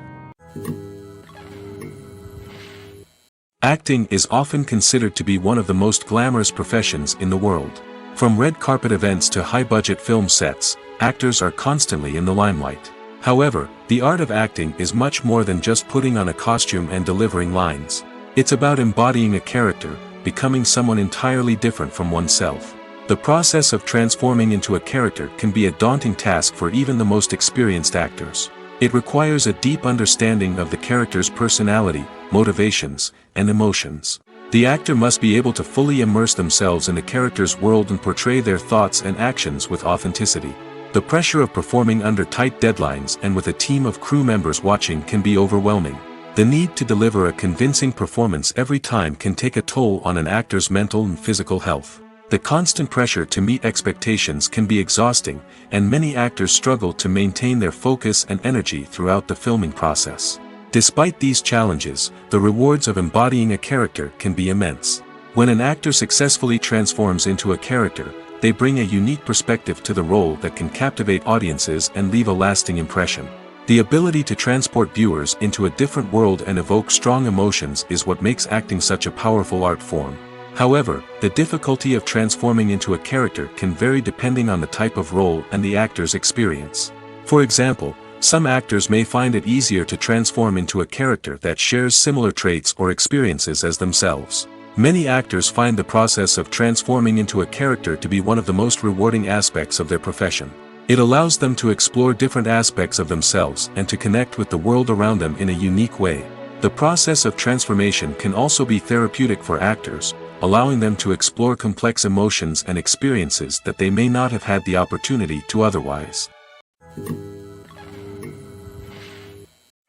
Acting is often considered to be one of the most glamorous professions in the world. From red carpet events to high-budget film sets, actors are constantly in the limelight. However, the art of acting is much more than just putting on a costume and delivering lines. It's about embodying a character, becoming someone entirely different from oneself. The process of transforming into a character can be a daunting task for even the most experienced actors. It requires a deep understanding of the character's personality, motivations, and emotions. The actor must be able to fully immerse themselves in the character's world and portray their thoughts and actions with authenticity. The pressure of performing under tight deadlines and with a team of crew members watching can be overwhelming. The need to deliver a convincing performance every time can take a toll on an actor's mental and physical health. The constant pressure to meet expectations can be exhausting, and many actors struggle to maintain their focus and energy throughout the filming process. Despite these challenges, the rewards of embodying a character can be immense. When an actor successfully transforms into a character, they bring a unique perspective to the role that can captivate audiences and leave a lasting impression. The ability to transport viewers into a different world and evoke strong emotions is what makes acting such a powerful art form. However, the difficulty of transforming into a character can vary depending on the type of role and the actor's experience. For example, some actors may find it easier to transform into a character that shares similar traits or experiences as themselves. Many actors find the process of transforming into a character to be one of the most rewarding aspects of their profession. It allows them to explore different aspects of themselves and to connect with the world around them in a unique way. The process of transformation can also be therapeutic for actors, allowing them to explore complex emotions and experiences that they may not have had the opportunity to otherwise.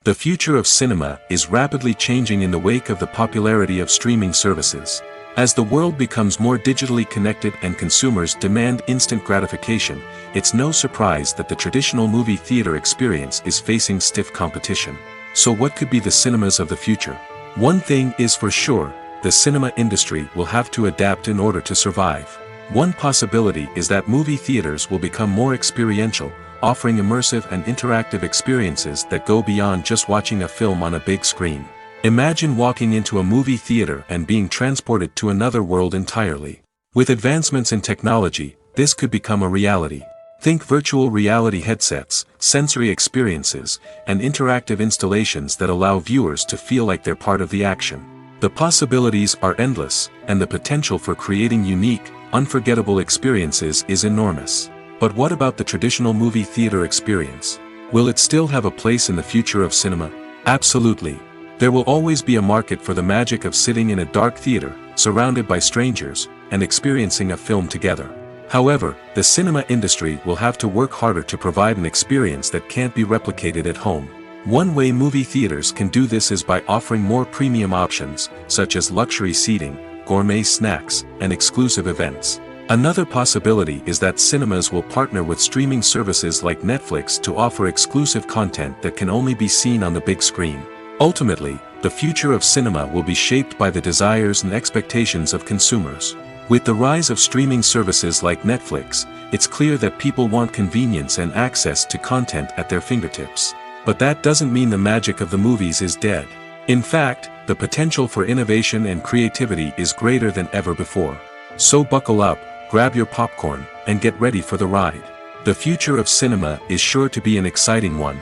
The future of cinema is rapidly changing in the wake of the popularity of streaming services. As the world becomes more digitally connected and consumers demand instant gratification, it's no surprise that the traditional movie theater experience is facing stiff competition. So what could be the cinemas of the future? One thing is for sure, the cinema industry will have to adapt in order to survive. One possibility is that movie theaters will become more experiential, offering immersive and interactive experiences that go beyond just watching a film on a big screen. Imagine walking into a movie theater and being transported to another world entirely. With advancements in technology, this could become a reality. Think virtual reality headsets, sensory experiences, and interactive installations that allow viewers to feel like they're part of the action. The possibilities are endless, and the potential for creating unique, unforgettable experiences is enormous. But what about the traditional movie theater experience? Will it still have a place in the future of cinema? Absolutely. There will always be a market for the magic of sitting in a dark theater, surrounded by strangers, and experiencing a film together. However, the cinema industry will have to work harder to provide an experience that can't be replicated at home. One way movie theaters can do this is by offering more premium options, such as luxury seating, gourmet snacks, and exclusive events. Another possibility is that cinemas will partner with streaming services like Netflix to offer exclusive content that can only be seen on the big screen. Ultimately, the future of cinema will be shaped by the desires and expectations of consumers. With the rise of streaming services like Netflix, it's clear that people want convenience and access to content at their fingertips. But that doesn't mean the magic of the movies is dead. In fact, the potential for innovation and creativity is greater than ever before. So buckle up, grab your popcorn, and get ready for the ride. The future of cinema is sure to be an exciting one.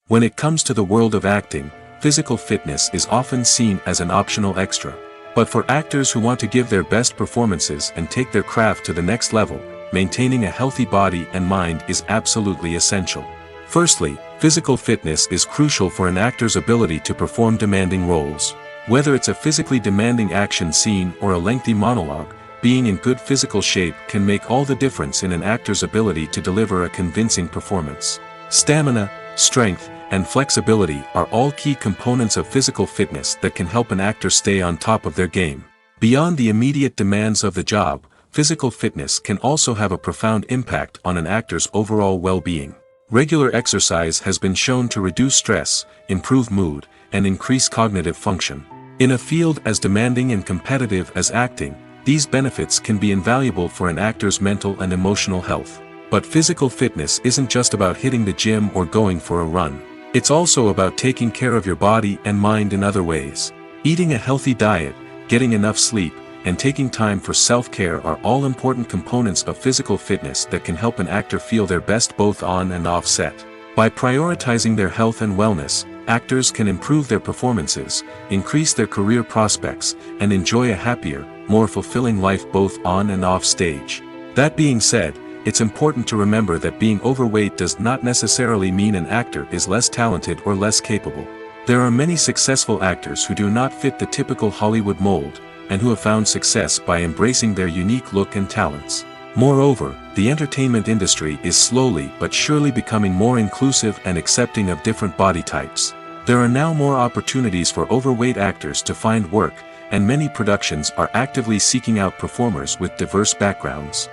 When it comes to the world of acting, physical fitness is often seen as an optional extra. But for actors who want to give their best performances and take their craft to the next level, maintaining a healthy body and mind is absolutely essential. Firstly, physical fitness is crucial for an actor's ability to perform demanding roles. Whether it's a physically demanding action scene or a lengthy monologue, being in good physical shape can make all the difference in an actor's ability to deliver a convincing performance. Stamina, strength, and flexibility are all key components of physical fitness that can help an actor stay on top of their game. Beyond the immediate demands of the job, physical fitness can also have a profound impact on an actor's overall well-being. Regular exercise has been shown to reduce stress, improve mood, and increase cognitive function. In a field as demanding and competitive as acting, these benefits can be invaluable for an actor's mental and emotional health. But physical fitness isn't just about hitting the gym or going for a run. It's also about taking care of your body and mind in other ways. Eating a healthy diet, getting enough sleep, and taking time for self-care are all important components of physical fitness that can help an actor feel their best both on and off set. By prioritizing their health and wellness, actors can improve their performances, increase their career prospects, and enjoy a happier, more fulfilling life both on and off stage. That being said, it's important to remember that being overweight does not necessarily mean an actor is less talented or less capable. There are many successful actors who do not fit the typical Hollywood mold, and who have found success by embracing their unique look and talents. Moreover, the entertainment industry is slowly but surely becoming more inclusive and accepting of different body types. There are now more opportunities for overweight actors to find work, and many productions are actively seeking out performers with diverse backgrounds.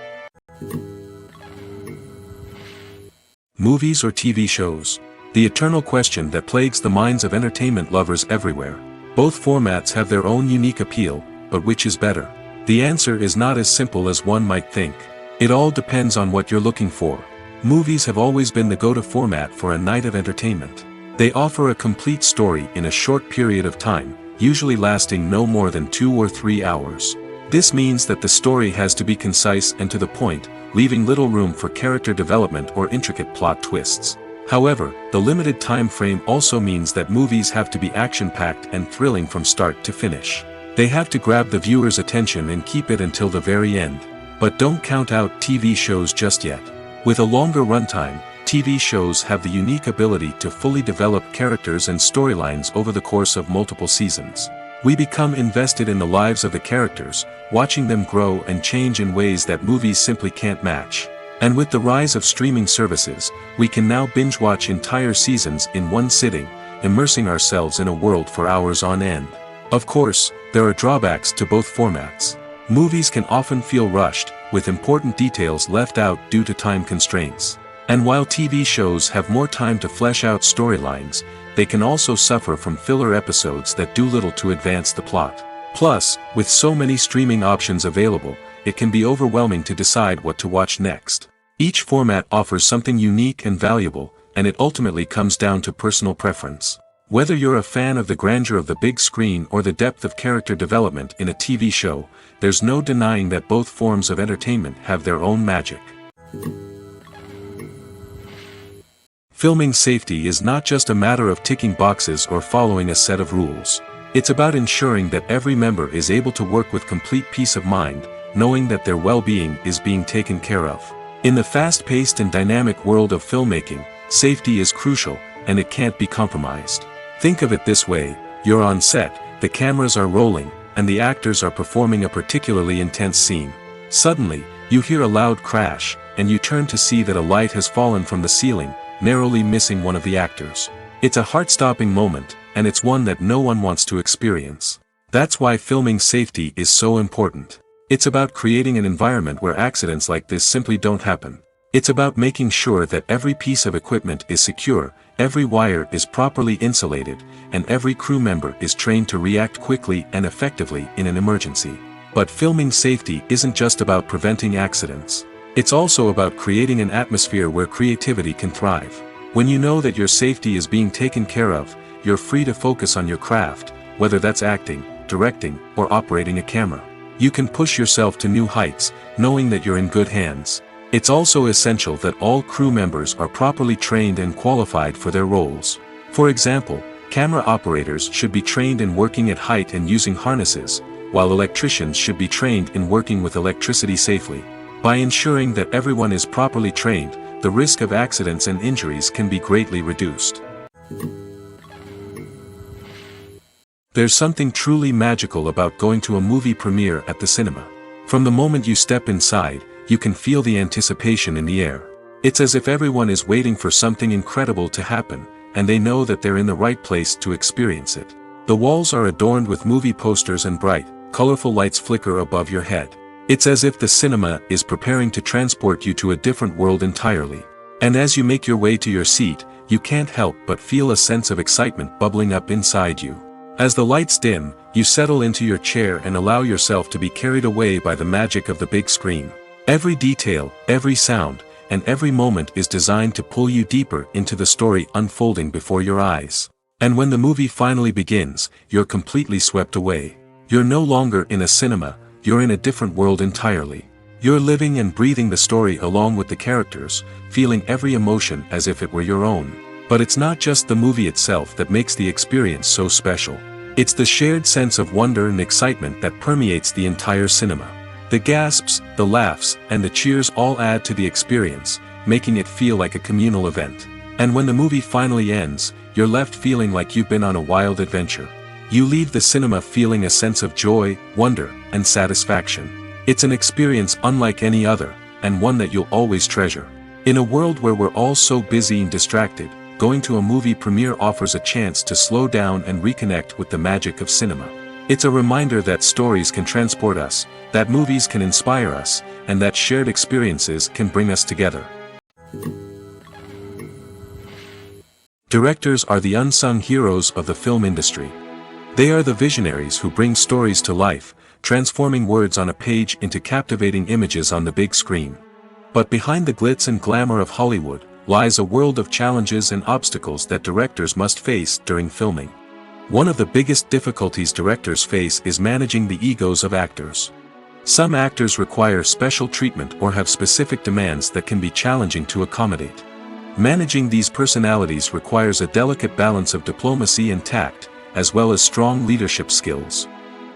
Movies or TV shows? The eternal question that plagues the minds of entertainment lovers everywhere. Both formats have their own unique appeal, but which is better? The answer is not as simple as one might think. It all depends on what you're looking for. Movies have always been the go-to format for a night of entertainment. They offer a complete story in a short period of time, usually lasting no more than 2 or 3 hours. This means that the story has to be concise and to the point, leaving little room for character development or intricate plot twists. However, the limited time frame also means that movies have to be action-packed and thrilling from start to finish. They have to grab the viewer's attention and keep it until the very end. But don't count out TV shows just yet. With a longer runtime, TV shows have the unique ability to fully develop characters and storylines over the course of multiple seasons. We become invested in the lives of the characters, watching them grow and change in ways that movies simply can't match. And with the rise of streaming services, we can now binge-watch entire seasons in one sitting, immersing ourselves in a world for hours on end. Of course, there are drawbacks to both formats. Movies can often feel rushed, with important details left out due to time constraints. And while TV shows have more time to flesh out storylines, they can also suffer from filler episodes that do little to advance the plot. Plus, with so many streaming options available, it can be overwhelming to decide what to watch next. Each format offers something unique and valuable, and it ultimately comes down to personal preference. Whether you're a fan of the grandeur of the big screen or the depth of character development in a TV show, there's no denying that both forms of entertainment have their own magic. Filming safety is not just a matter of ticking boxes or following a set of rules. It's about ensuring that every member is able to work with complete peace of mind, knowing that their well-being is being taken care of. In the fast-paced and dynamic world of filmmaking, safety is crucial, and it can't be compromised. Think of it this way: you're on set, the cameras are rolling, and the actors are performing a particularly intense scene. Suddenly, you hear a loud crash, and you turn to see that a light has fallen from the ceiling, narrowly missing one of the actors. It's a heart-stopping moment, and it's one that no one wants to experience. That's why filming safety is so important. It's about creating an environment where accidents like this simply don't happen. It's about making sure that every piece of equipment is secure, every wire is properly insulated, and every crew member is trained to react quickly and effectively in an emergency. But filming safety isn't just about preventing accidents. It's also about creating an atmosphere where creativity can thrive. When you know that your safety is being taken care of, you're free to focus on your craft, whether that's acting, directing, or operating a camera. You can push yourself to new heights, knowing that you're in good hands. It's also essential that all crew members are properly trained and qualified for their roles. For example, Camera operators should be trained in working at height and using harnesses, while electricians should be trained in working with electricity safely. By ensuring that everyone is properly trained, the risk of accidents and injuries can be greatly reduced. There's something truly magical about going to a movie premiere at the cinema. From the moment you step inside, you can feel the anticipation in the air. It's as if everyone is waiting for something incredible to happen, and they know that they're in the right place to experience it. The walls are adorned with movie posters and bright, colorful lights flicker above your head. It's as if the cinema is preparing to transport you to a different world entirely. And as you make your way to your seat, you can't help but feel a sense of excitement bubbling up inside you. As the lights dim, you settle into your chair and allow yourself to be carried away by the magic of the big screen. Every detail, every sound, and every moment is designed to pull you deeper into the story unfolding before your eyes. And when the movie finally begins, you're completely swept away. You're no longer in a cinema, you're in a different world entirely. You're living and breathing the story along with the characters, feeling every emotion as if it were your own. But it's not just the movie itself that makes the experience so special. It's the shared sense of wonder and excitement that permeates the entire cinema. The gasps, the laughs, and the cheers all add to the experience, making it feel like a communal event. And when the movie finally ends, you're left feeling like you've been on a wild adventure. You leave the cinema feeling a sense of joy, wonder, and satisfaction. It's an experience unlike any other, and one that you'll always treasure. In a world where we're all so busy and distracted, going to a movie premiere offers a chance to slow down and reconnect with the magic of cinema. It's a reminder that stories can transport us, that movies can inspire us, and that shared experiences can bring us together. Directors are the unsung heroes of the film industry. They are the visionaries who bring stories to life, transforming words on a page into captivating images on the big screen. But behind the glitz and glamour of Hollywood, lies a world of challenges and obstacles that directors must face during filming. One of the biggest difficulties directors face is managing the egos of actors. Some actors require special treatment or have specific demands that can be challenging to accommodate. Managing these personalities requires a delicate balance of diplomacy and tact, as well as strong leadership skills.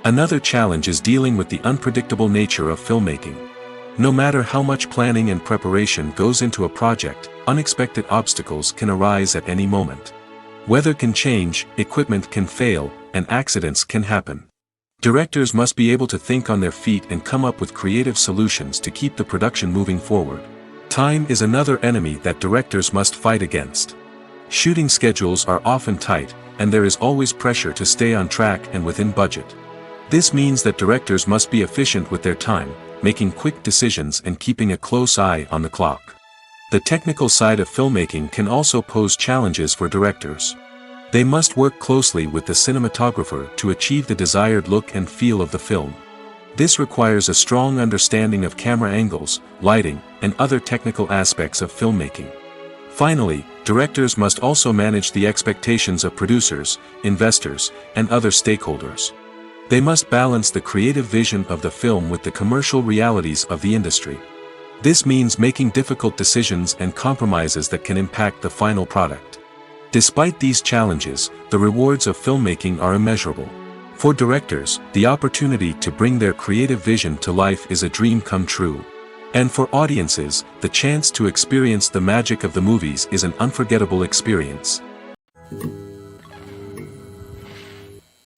Another challenge is dealing with the unpredictable nature of filmmaking. No matter how much planning and preparation goes into a project, unexpected obstacles can arise at any moment. Weather can change, equipment can fail, and accidents can happen. Directors must be able to think on their feet and come up with creative solutions to keep the production moving forward. Time is another enemy that directors must fight against. Shooting schedules are often tight, and there is always pressure to stay on track and within budget. This means that directors must be efficient with their time, making quick decisions and keeping a close eye on the clock. The technical side of filmmaking can also pose challenges for directors. They must work closely with the cinematographer to achieve the desired look and feel of the film. This requires a strong understanding of camera angles, lighting, and other technical aspects of filmmaking. Finally, directors must also manage the expectations of producers, investors, and other stakeholders. They must balance the creative vision of the film with the commercial realities of the industry. This means making difficult decisions and compromises that can impact the final product. Despite these challenges, the rewards of filmmaking are immeasurable. For directors, the opportunity to bring their creative vision to life is a dream come true. And for audiences, the chance to experience the magic of the movies is an unforgettable experience.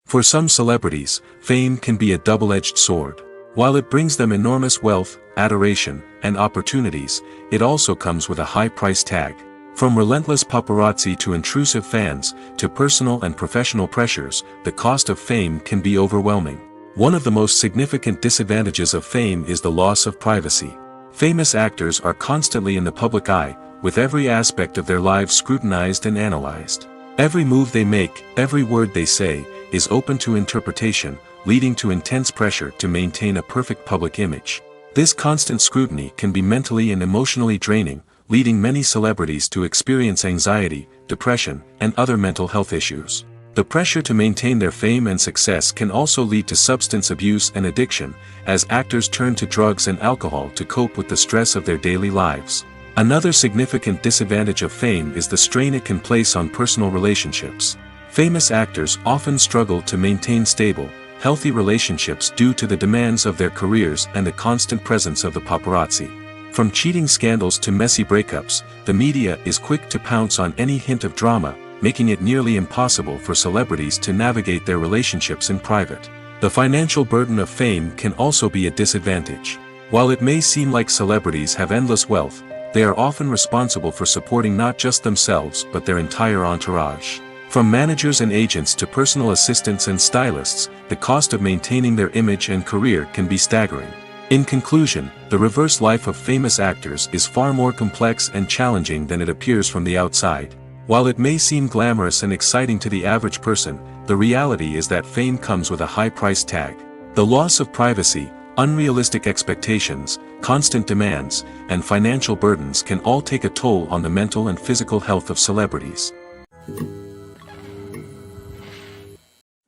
For some celebrities, fame can be a double-edged sword. While it brings them enormous wealth, adoration, and opportunities, it also comes with a high price tag. From relentless paparazzi to intrusive fans, to personal and professional pressures, the cost of fame can be overwhelming. One of the most significant disadvantages of fame is the loss of privacy. Famous actors are constantly in the public eye, with every aspect of their lives scrutinized and analyzed. Every move they make, every word they say, is open to interpretation, leading to intense pressure to maintain a perfect public image. This constant scrutiny can be mentally and emotionally draining, leading many celebrities to experience anxiety, depression, and other mental health issues. The pressure to maintain their fame and success can also lead to substance abuse and addiction, as actors turn to drugs and alcohol to cope with the stress of their daily lives. Another significant disadvantage of fame is the strain it can place on personal relationships. Famous actors often struggle to maintain stable, healthy relationships due to the demands of their careers and the constant presence of the paparazzi. From cheating scandals to messy breakups, the media is quick to pounce on any hint of drama, making it nearly impossible for celebrities to navigate their relationships in private. The financial burden of fame can also be a disadvantage. While it may seem like celebrities have endless wealth, they are often responsible for supporting not just themselves but their entire entourage. From managers and agents to personal assistants and stylists, the cost of maintaining their image and career can be staggering. In conclusion, the reverse life of famous actors is far more complex and challenging than it appears from the outside. While it may seem glamorous and exciting to the average person, the reality is that fame comes with a high price tag. The loss of privacy, unrealistic expectations, constant demands, and financial burdens can all take a toll on the mental and physical health of celebrities.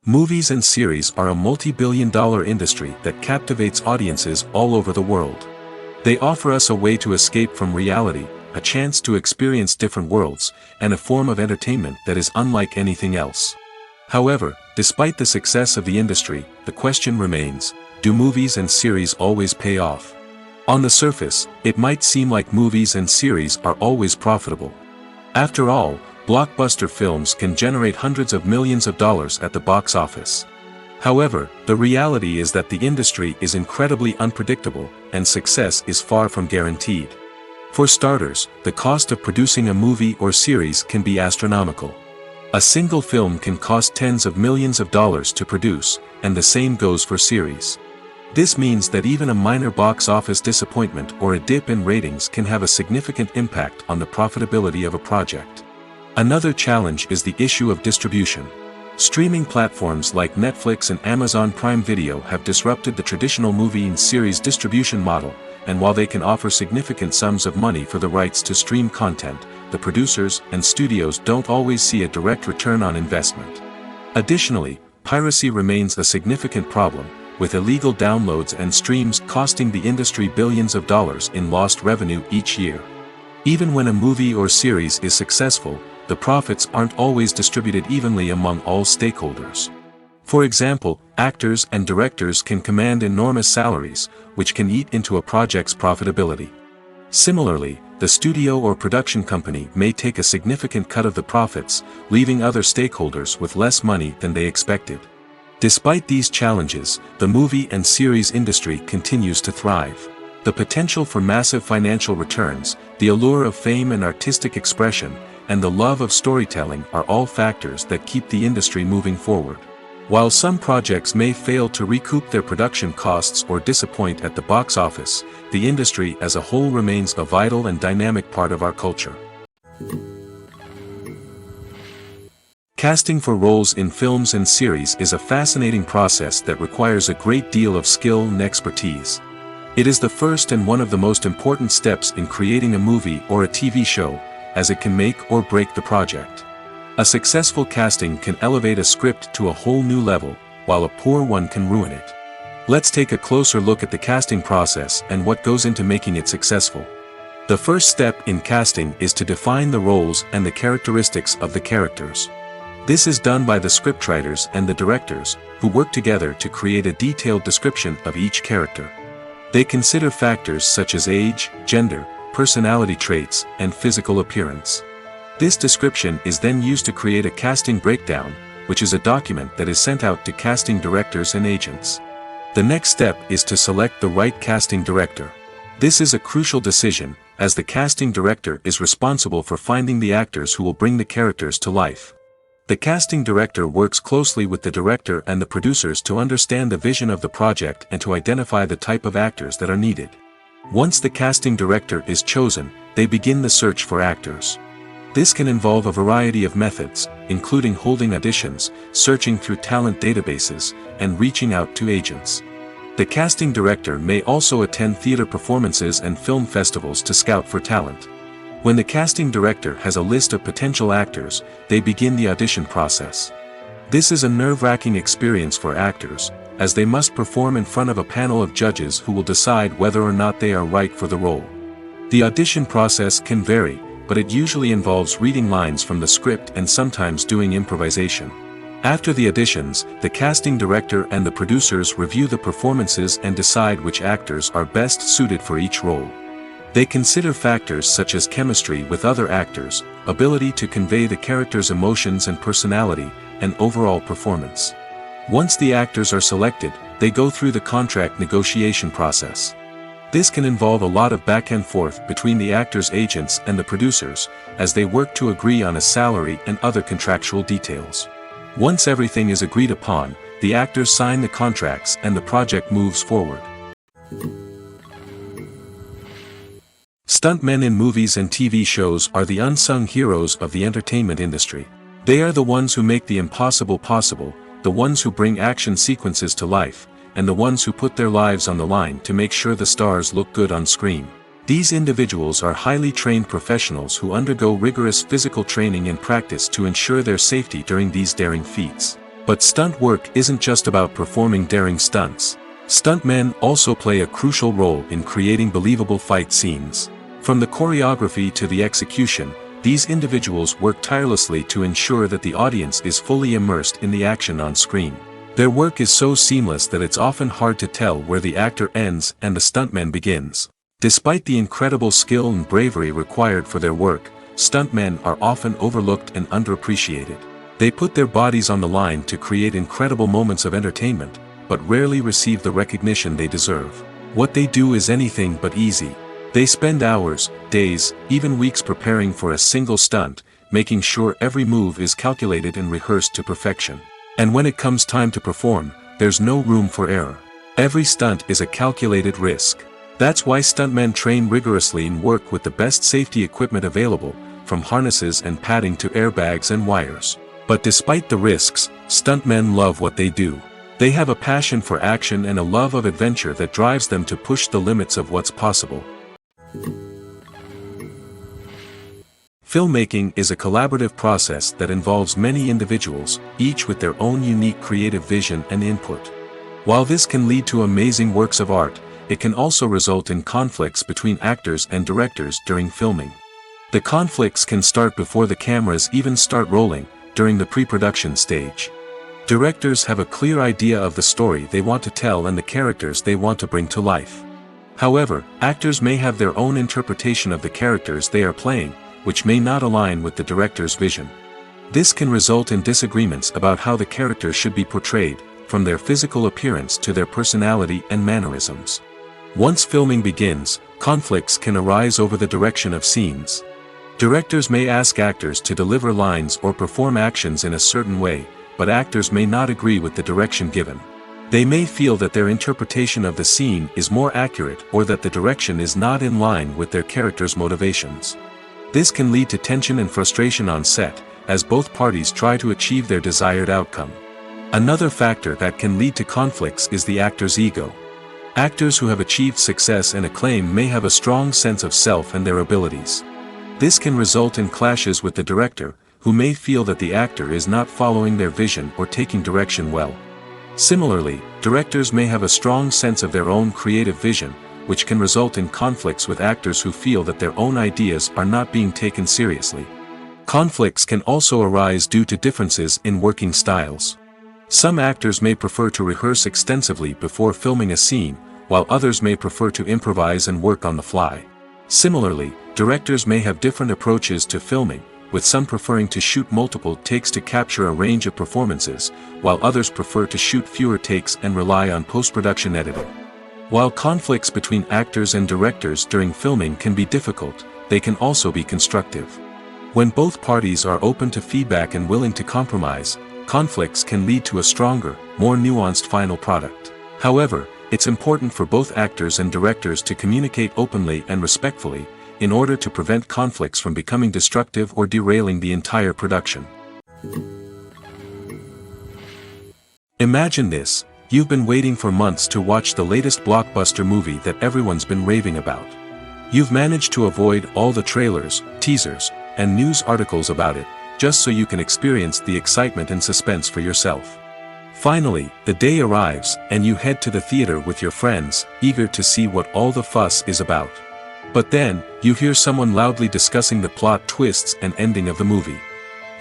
Movies and series are a multi-billion-dollar industry that captivates audiences all over the world. They offer us a way to escape from reality, a chance to experience different worlds, and a form of entertainment that is unlike anything else. However, despite the success of the industry, the question remains, do movies and series always pay off? On the surface, it might seem like movies and series are always profitable. After all, blockbuster films can generate hundreds of millions of dollars at the box office. However, the reality is that the industry is incredibly unpredictable, and success is far from guaranteed. For starters, the cost of producing a movie or series can be astronomical. A single film can cost tens of millions of dollars to produce, and the same goes for series. This means that even a minor box office disappointment or a dip in ratings can have a significant impact on the profitability of a project. Another challenge is the issue of distribution. Streaming platforms like Netflix and Amazon Prime Video have disrupted the traditional movie and series distribution model, and while they can offer significant sums of money for the rights to stream content, the producers and studios don't always see a direct return on investment. Additionally, piracy remains a significant problem, with illegal downloads and streams costing the industry billions of dollars in lost revenue each year. Even when a movie or series is successful, the profits aren't always distributed evenly among all stakeholders. For example, actors and directors can command enormous salaries, which can eat into a project's profitability. Similarly, the studio or production company may take a significant cut of the profits, leaving other stakeholders with less money than they expected. Despite these challenges, the movie and series industry continues to thrive. The potential for massive financial returns, the allure of fame and artistic expression, and the love of storytelling are all factors that keep the industry moving forward. While some projects may fail to recoup their production costs or disappoint at the box office, the industry as a whole remains a vital and dynamic part of our culture. Casting for roles in films and series is a fascinating process that requires a great deal of skill and expertise. It is the first and one of the most important steps in creating a movie or a TV show, as it can make or break the project. A successful casting can elevate a script to a whole new level, while a poor one can ruin it. Let's take a closer look at the casting process and what goes into making it successful. The first step in casting is to define the roles and the characteristics of the characters. This is done by the scriptwriters and the directors, who work together to create a detailed description of each character. They consider factors such as age, gender, personality traits, and physical appearance. This description is then used to create a casting breakdown, which is a document that is sent out to casting directors and agents. The next step is to select the right casting director. This is a crucial decision, as the casting director is responsible for finding the actors who will bring the characters to life. The casting director works closely with the director and the producers to understand the vision of the project and to identify the type of actors that are needed. Once the casting director is chosen, they begin the search for actors. This can involve a variety of methods, including holding auditions, searching through talent databases, and reaching out to agents. The casting director may also attend theater performances and film festivals to scout for talent. When the casting director has a list of potential actors, they begin the audition process. This is a nerve-wracking experience for actors, as they must perform in front of a panel of judges who will decide whether or not they are right for the role. The audition process can vary, but it usually involves reading lines from the script and sometimes doing improvisation. After the auditions, the casting director and the producers review the performances and decide which actors are best suited for each role. They consider factors such as chemistry with other actors, ability to convey the character's emotions and personality, and overall performance. Once the actors are selected, they go through the contract negotiation process. This can involve a lot of back and forth between the actors' agents and the producers, as they work to agree on a salary and other contractual details. Once everything is agreed upon, the actors sign the contracts and the project moves forward. Stuntmen in movies and TV shows are the unsung heroes of the entertainment industry. They are the ones who make the impossible possible, the ones who bring action sequences to life, and the ones who put their lives on the line to make sure the stars look good on screen. These individuals are highly trained professionals who undergo rigorous physical training and practice to ensure their safety during these daring feats. But stunt work isn't just about performing daring stunts. Stuntmen also play a crucial role in creating believable fight scenes. From the choreography to the execution, these individuals work tirelessly to ensure that the audience is fully immersed in the action on screen. Their work is so seamless that it's often hard to tell where the actor ends and the stuntman begins. Despite the incredible skill and bravery required for their work, stuntmen are often overlooked and underappreciated. They put their bodies on the line to create incredible moments of entertainment, but rarely receive the recognition they deserve. What they do is anything but easy. They spend hours, days, even weeks preparing for a single stunt, making sure every move is calculated and rehearsed to perfection. And when it comes time to perform, there's no room for error. Every stunt is a calculated risk. That's why stuntmen train rigorously and work with the best safety equipment available, from harnesses and padding to airbags and wires. But despite the risks, stuntmen love what they do. They have a passion for action and a love of adventure that drives them to push the limits of what's possible. Filmmaking is a collaborative process that involves many individuals, each with their own unique creative vision and input. While this can lead to amazing works of art, it can also result in conflicts between actors and directors during filming. The conflicts can start before the cameras even start rolling, during the pre-production stage. Directors have a clear idea of the story they want to tell and the characters they want to bring to life. However, actors may have their own interpretation of the characters they are playing, which may not align with the director's vision. This can result in disagreements about how the characters should be portrayed, from their physical appearance to their personality and mannerisms. Once filming begins, conflicts can arise over the direction of scenes. Directors may ask actors to deliver lines or perform actions in a certain way, but actors may not agree with the direction given. They may feel that their interpretation of the scene is more accurate or that the direction is not in line with their character's motivations. This can lead to tension and frustration on set, as both parties try to achieve their desired outcome. Another factor that can lead to conflicts is the actor's ego. Actors who have achieved success and acclaim may have a strong sense of self and their abilities. This can result in clashes with the director, who may feel that the actor is not following their vision or taking direction well. Similarly, directors may have a strong sense of their own creative vision, which can result in conflicts with actors who feel that their own ideas are not being taken seriously. Conflicts can also arise due to differences in working styles. Some actors may prefer to rehearse extensively before filming a scene, while others may prefer to improvise and work on the fly. Similarly, directors may have different approaches to filming, with some preferring to shoot multiple takes to capture a range of performances, while others prefer to shoot fewer takes and rely on post-production editing. While conflicts between actors and directors during filming can be difficult, they can also be constructive. When both parties are open to feedback and willing to compromise, conflicts can lead to a stronger, more nuanced final product. However, it's important for both actors and directors to communicate openly and respectfully, in order to prevent conflicts from becoming destructive or derailing the entire production. Imagine this: you've been waiting for months to watch the latest blockbuster movie that everyone's been raving about. You've managed to avoid all the trailers, teasers, and news articles about it, just so you can experience the excitement and suspense for yourself. Finally, the day arrives, and you head to the theater with your friends, eager to see what all the fuss is about. But then, you hear someone loudly discussing the plot twists and ending of the movie.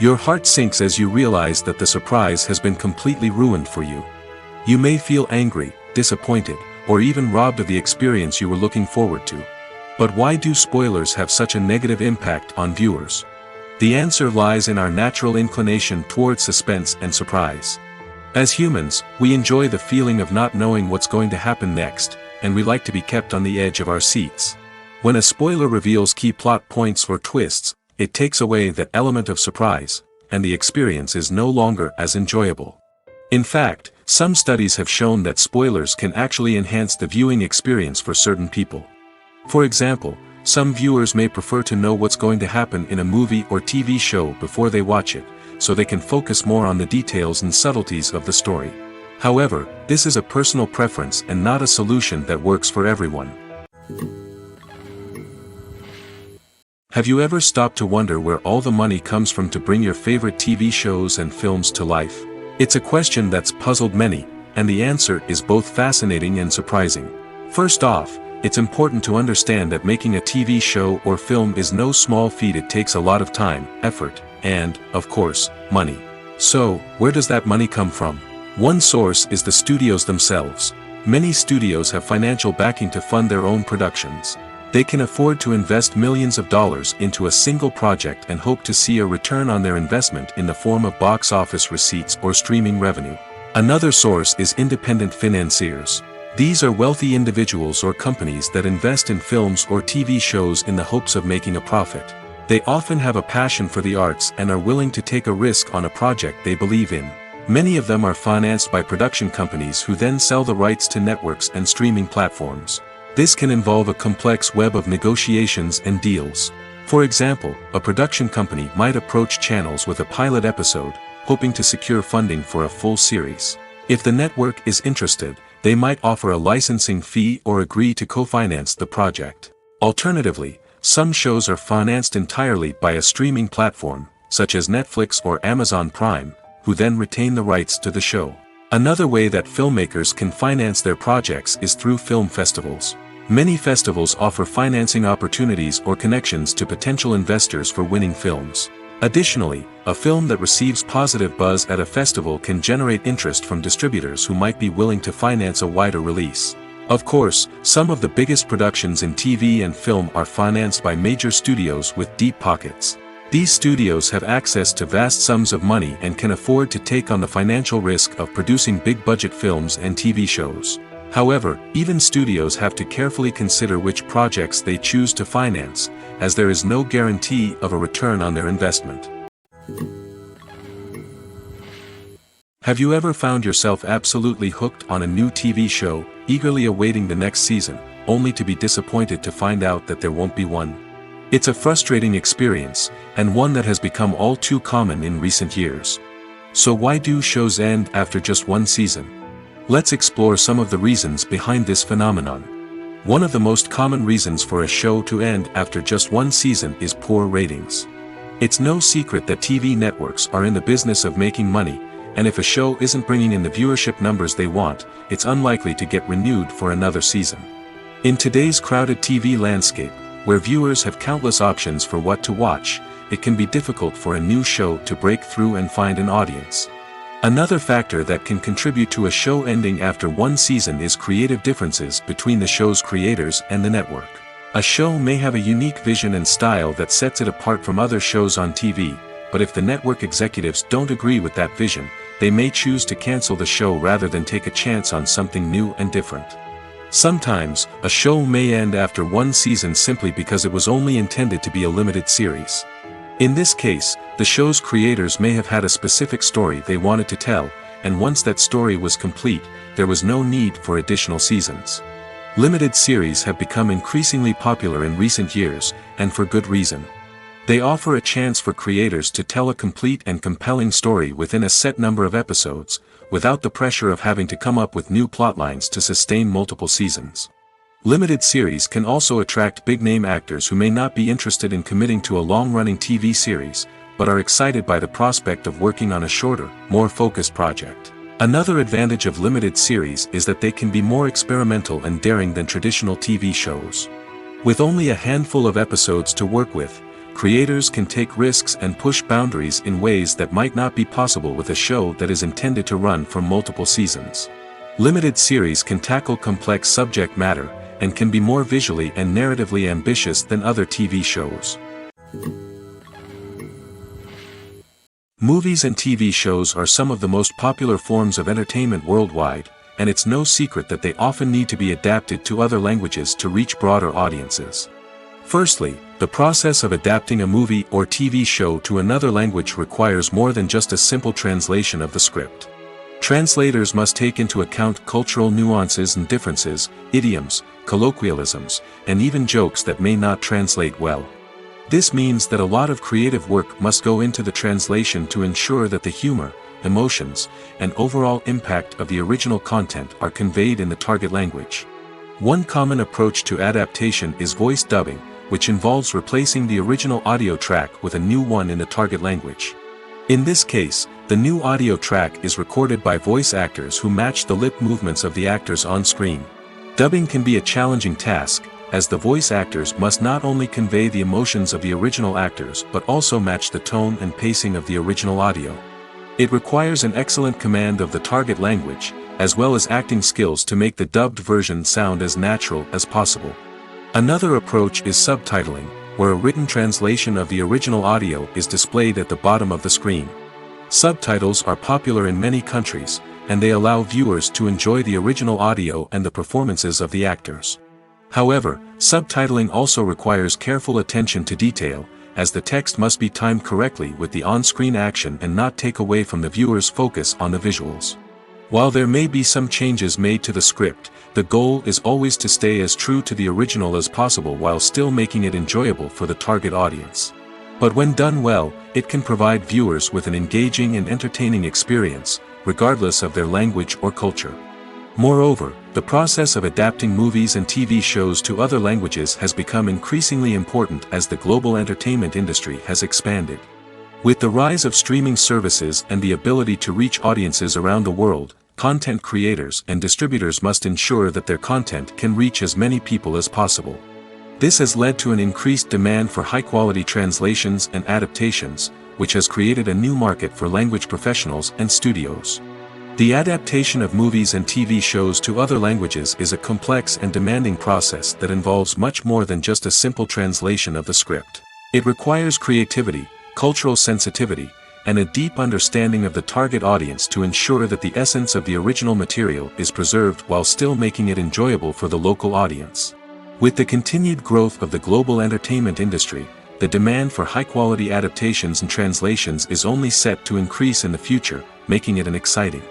Your heart sinks as you realize that the surprise has been completely ruined for you. You may feel angry, disappointed, or even robbed of the experience you were looking forward to. But why do spoilers have such a negative impact on viewers? The answer lies in our natural inclination towards suspense and surprise. As humans, we enjoy the feeling of not knowing what's going to happen next, and we like to be kept on the edge of our seats. When a spoiler reveals key plot points or twists, it takes away that element of surprise, and the experience is no longer as enjoyable. In fact, some studies have shown that spoilers can actually enhance the viewing experience for certain people. For example, some viewers may prefer to know what's going to happen in a movie or TV show before they watch it, so they can focus more on the details and subtleties of the story. However, this is a personal preference and not a solution that works for everyone. Have you ever stopped to wonder where all the money comes from to bring your favorite TV shows and films to life? It's a question that's puzzled many, and the answer is both fascinating and surprising. First off, it's important to understand that making a TV show or film is no small feat. It takes a lot of time, effort, and, of course, money. So, where does that money come from? One source is the studios themselves. Many studios have financial backing to fund their own productions. They can afford to invest millions of dollars into a single project and hope to see a return on their investment in the form of box office receipts or streaming revenue. Another source is independent financiers. These are wealthy individuals or companies that invest in films or TV shows in the hopes of making a profit. They often have a passion for the arts and are willing to take a risk on a project they believe in. Many of them are financed by production companies who then sell the rights to networks and streaming platforms. This can involve a complex web of negotiations and deals. For example, a production company might approach channels with a pilot episode, hoping to secure funding for a full series. If the network is interested, they might offer a licensing fee or agree to co-finance the project. Alternatively, some shows are financed entirely by a streaming platform, such as Netflix or Amazon Prime, who then retain the rights to the show. Another way that filmmakers can finance their projects is through film festivals. Many festivals offer financing opportunities or connections to potential investors for winning films. Additionally, a film that receives positive buzz at a festival can generate interest from distributors who might be willing to finance a wider release. Of course, some of the biggest productions in TV and film are financed by major studios with deep pockets. These studios have access to vast sums of money and can afford to take on the financial risk of producing big-budget films and TV shows. However, even studios have to carefully consider which projects they choose to finance, as there is no guarantee of a return on their investment. Have you ever found yourself absolutely hooked on a new TV show, eagerly awaiting the next season, only to be disappointed to find out that there won't be one? It's a frustrating experience, and one that has become all too common in recent years. So why do shows end after just one season? Let's explore some of the reasons behind this phenomenon. One of the most common reasons for a show to end after just one season is poor ratings. It's no secret that TV networks are in the business of making money, and if a show isn't bringing in the viewership numbers they want, it's unlikely to get renewed for another season. In today's crowded TV landscape, where viewers have countless options for what to watch, it can be difficult for a new show to break through and find an audience. Another factor that can contribute to a show ending after one season is creative differences between the show's creators and the network. A show may have a unique vision and style that sets it apart from other shows on TV, but if the network executives don't agree with that vision, they may choose to cancel the show rather than take a chance on something new and different. Sometimes, a show may end after one season simply because it was only intended to be a limited series. In this case, the show's creators may have had a specific story they wanted to tell, and once that story was complete, there was no need for additional seasons. Limited series have become increasingly popular in recent years, and for good reason. They offer a chance for creators to tell a complete and compelling story within a set number of episodes, without the pressure of having to come up with new plotlines to sustain multiple seasons. Limited series can also attract big-name actors who may not be interested in committing to a long-running TV series, but are excited by the prospect of working on a shorter, more focused project. Another advantage of limited series is that they can be more experimental and daring than traditional TV shows. With only a handful of episodes to work with, creators can take risks and push boundaries in ways that might not be possible with a show that is intended to run for multiple seasons. Limited series can tackle complex subject matter, and can be more visually and narratively ambitious than other TV shows. Movies and TV shows are some of the most popular forms of entertainment worldwide, and it's no secret that they often need to be adapted to other languages to reach broader audiences. Firstly, the process of adapting a movie or TV show to another language requires more than just a simple translation of the script. Translators must take into account cultural nuances and differences, idioms, colloquialisms, and even jokes that may not translate well. This means that a lot of creative work must go into the translation to ensure that the humor, emotions, and overall impact of the original content are conveyed in the target language. One common approach to adaptation is voice dubbing, which involves replacing the original audio track with a new one in the target language. In this case, the new audio track is recorded by voice actors who match the lip movements of the actors on screen. Dubbing can be a challenging task, as the voice actors must not only convey the emotions of the original actors but also match the tone and pacing of the original audio. It requires an excellent command of the target language, as well as acting skills to make the dubbed version sound as natural as possible. Another approach is subtitling, where a written translation of the original audio is displayed at the bottom of the screen. Subtitles are popular in many countries, and they allow viewers to enjoy the original audio and the performances of the actors. However, subtitling also requires careful attention to detail, as the text must be timed correctly with the on-screen action and not take away from the viewer's focus on the visuals. While there may be some changes made to the script, the goal is always to stay as true to the original as possible while still making it enjoyable for the target audience. But when done well, it can provide viewers with an engaging and entertaining experience, regardless of their language or culture. Moreover, the process of adapting movies and TV shows to other languages has become increasingly important as the global entertainment industry has expanded. With the rise of streaming services and the ability to reach audiences around the world, content creators and distributors must ensure that their content can reach as many people as possible. This has led to an increased demand for high-quality translations and adaptations, which has created a new market for language professionals and studios. The adaptation of movies and TV shows to other languages is a complex and demanding process that involves much more than just a simple translation of the script. It requires creativity, cultural sensitivity, and a deep understanding of the target audience to ensure that the essence of the original material is preserved while still making it enjoyable for the local audience. With the continued growth of the global entertainment industry, the demand for high-quality adaptations and translations is only set to increase in the future, making it an exciting.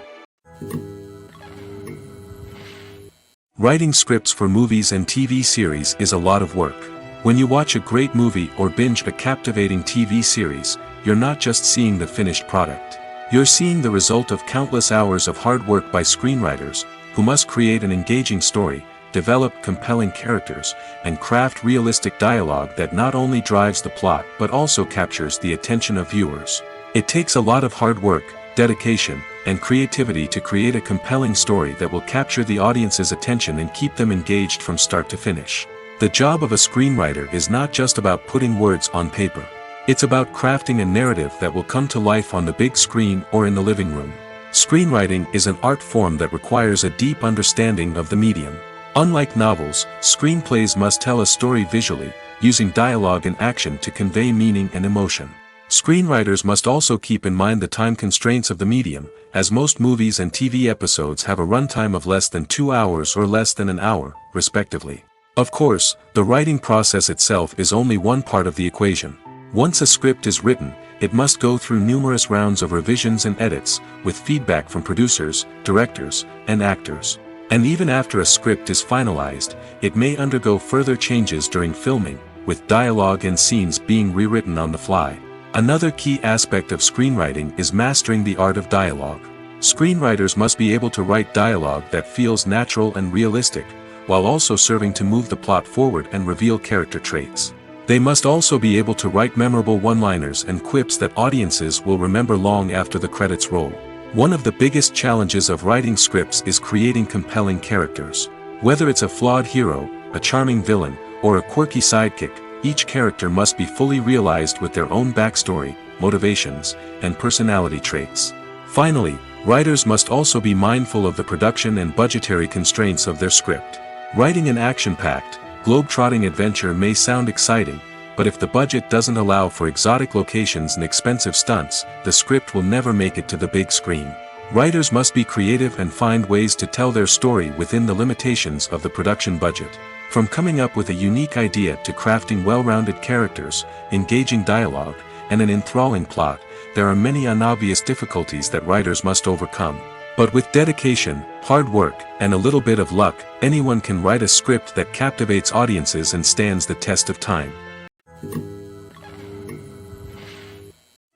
Writing scripts for movies and TV series is a lot of work. When you watch a great movie or binge a captivating TV series, you're not just seeing the finished product. You're seeing the result of countless hours of hard work by screenwriters, who must create an engaging story, develop compelling characters, and craft realistic dialogue that not only drives the plot but also captures the attention of viewers. It takes a lot of hard work, dedication, and creativity to create a compelling story that will capture the audience's attention and keep them engaged from start to finish. The job of a screenwriter is not just about putting words on paper. It's about crafting a narrative that will come to life on the big screen or in the living room. Screenwriting is an art form that requires a deep understanding of the medium. Unlike novels, screenplays must tell a story visually, using dialogue and action to convey meaning and emotion. Screenwriters must also keep in mind the time constraints of the medium, as most movies and TV episodes have a runtime of less than 2 hours or less than an hour, respectively. Of course, the writing process itself is only one part of the equation. Once a script is written, it must go through numerous rounds of revisions and edits, with feedback from producers, directors, and actors. And even after a script is finalized, it may undergo further changes during filming, with dialogue and scenes being rewritten on the fly. Another key aspect of screenwriting is mastering the art of dialogue. Screenwriters must be able to write dialogue that feels natural and realistic, while also serving to move the plot forward and reveal character traits. They must also be able to write memorable one-liners and quips that audiences will remember long after the credits roll. One of the biggest challenges of writing scripts is creating compelling characters. Whether it's a flawed hero, a charming villain, or a quirky sidekick, each character must be fully realized with their own backstory, motivations, and personality traits. Finally, writers must also be mindful of the production and budgetary constraints of their script. Writing an action-packed, globe-trotting adventure may sound exciting, but if the budget doesn't allow for exotic locations and expensive stunts, the script will never make it to the big screen. Writers must be creative and find ways to tell their story within the limitations of the production budget. From coming up with a unique idea to crafting well-rounded characters, engaging dialogue, and an enthralling plot, there are many unobvious difficulties that writers must overcome. But with dedication, hard work, and a little bit of luck, anyone can write a script that captivates audiences and stands the test of time.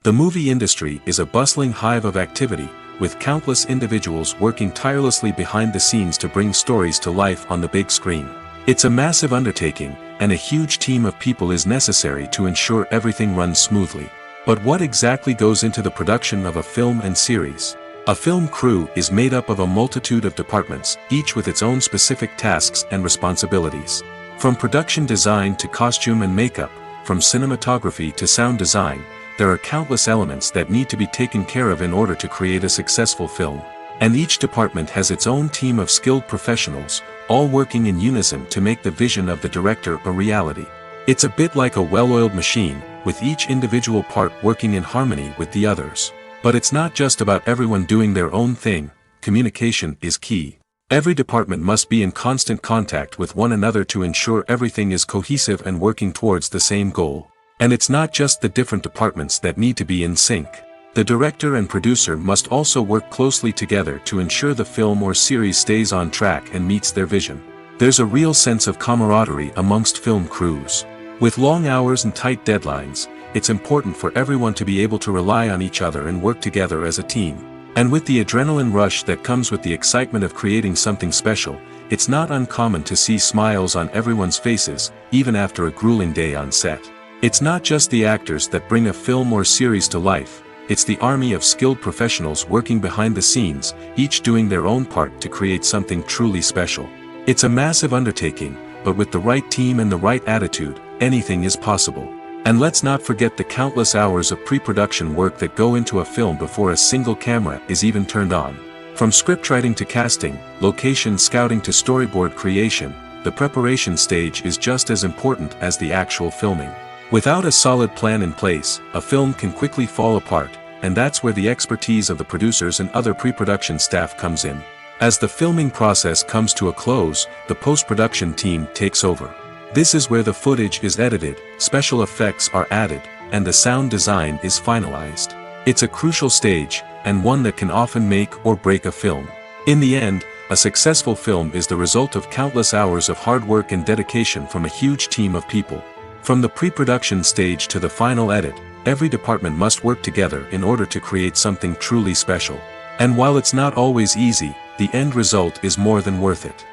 The movie industry is a bustling hive of activity, with countless individuals working tirelessly behind the scenes to bring stories to life on the big screen. It's a massive undertaking, and a huge team of people is necessary to ensure everything runs smoothly. But what exactly goes into the production of a film and series? A film crew is made up of a multitude of departments, each with its own specific tasks and responsibilities. From production design to costume and makeup, from cinematography to sound design, there are countless elements that need to be taken care of in order to create a successful film. And each department has its own team of skilled professionals, all working in unison to make the vision of the director a reality. It's a bit like a well-oiled machine, with each individual part working in harmony with the others. But it's not just about everyone doing their own thing. Communication is key. Every department must be in constant contact with one another to ensure everything is cohesive and working towards the same goal. And it's not just the different departments that need to be in sync. The director and producer must also work closely together to ensure the film or series stays on track and meets their vision. There's a real sense of camaraderie amongst film crews. With long hours and tight deadlines, it's important for everyone to be able to rely on each other and work together as a team. And with the adrenaline rush that comes with the excitement of creating something special, it's not uncommon to see smiles on everyone's faces, even after a grueling day on set. It's not just the actors that bring a film or series to life, it's the army of skilled professionals working behind the scenes, each doing their own part to create something truly special. It's a massive undertaking, but with the right team and the right attitude, anything is possible. And let's not forget the countless hours of pre-production work that go into a film before a single camera is even turned on. From scriptwriting to casting, location scouting to storyboard creation, the preparation stage is just as important as the actual filming. Without a solid plan in place, a film can quickly fall apart, and that's where the expertise of the producers and other pre-production staff comes in. As the filming process comes to a close, the post-production team takes over. This is where the footage is edited, special effects are added, and the sound design is finalized. It's a crucial stage, and one that can often make or break a film. In the end, a successful film is the result of countless hours of hard work and dedication from a huge team of people. From the pre-production stage to the final edit, every department must work together in order to create something truly special. And while it's not always easy, the end result is more than worth it.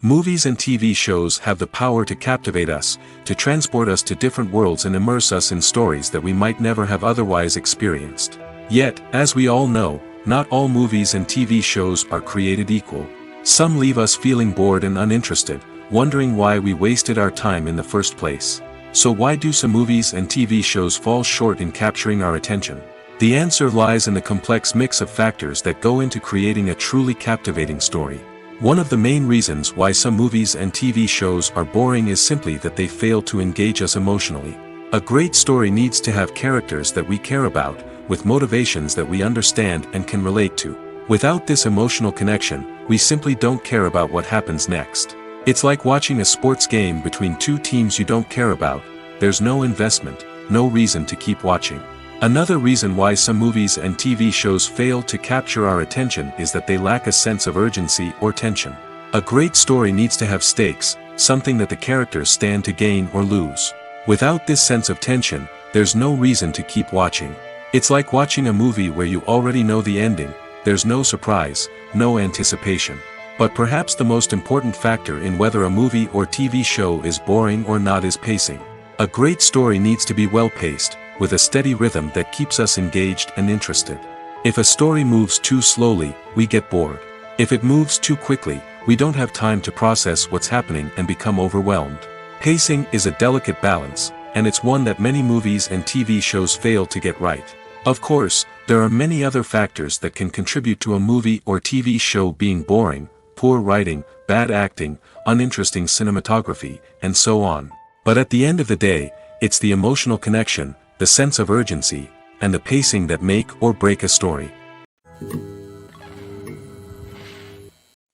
Movies and TV shows have the power to captivate us, to transport us to different worlds and immerse us in stories that we might never have otherwise experienced. Yet, as we all know, not all movies and TV shows are created equal. Some leave us feeling bored and uninterested, wondering why we wasted our time in the first place. So why do some movies and TV shows fall short in capturing our attention? The answer lies in the complex mix of factors that go into creating a truly captivating story. One of the main reasons why some movies and TV shows are boring is simply that they fail to engage us emotionally. A great story needs to have characters that we care about, with motivations that we understand and can relate to. Without this emotional connection, we simply don't care about what happens next. It's like watching a sports game between two teams you don't care about. There's no investment, no reason to keep watching. Another reason why some movies and TV shows fail to capture our attention is that they lack a sense of urgency or tension. A great story needs to have stakes, something that the characters stand to gain or lose. Without this sense of tension, there's no reason to keep watching. It's like watching a movie where you already know the ending, there's no surprise, no anticipation. But perhaps the most important factor in whether a movie or TV show is boring or not is pacing. A great story needs to be well-paced, with a steady rhythm that keeps us engaged and interested. If a story moves too slowly, we get bored. If it moves too quickly, we don't have time to process what's happening and become overwhelmed. Pacing is a delicate balance, and it's one that many movies and TV shows fail to get right. Of course, there are many other factors that can contribute to a movie or TV show being boring: poor writing, bad acting, uninteresting cinematography, and so on. But at the end of the day, it's the emotional connection, the sense of urgency, and the pacing that make or break a story.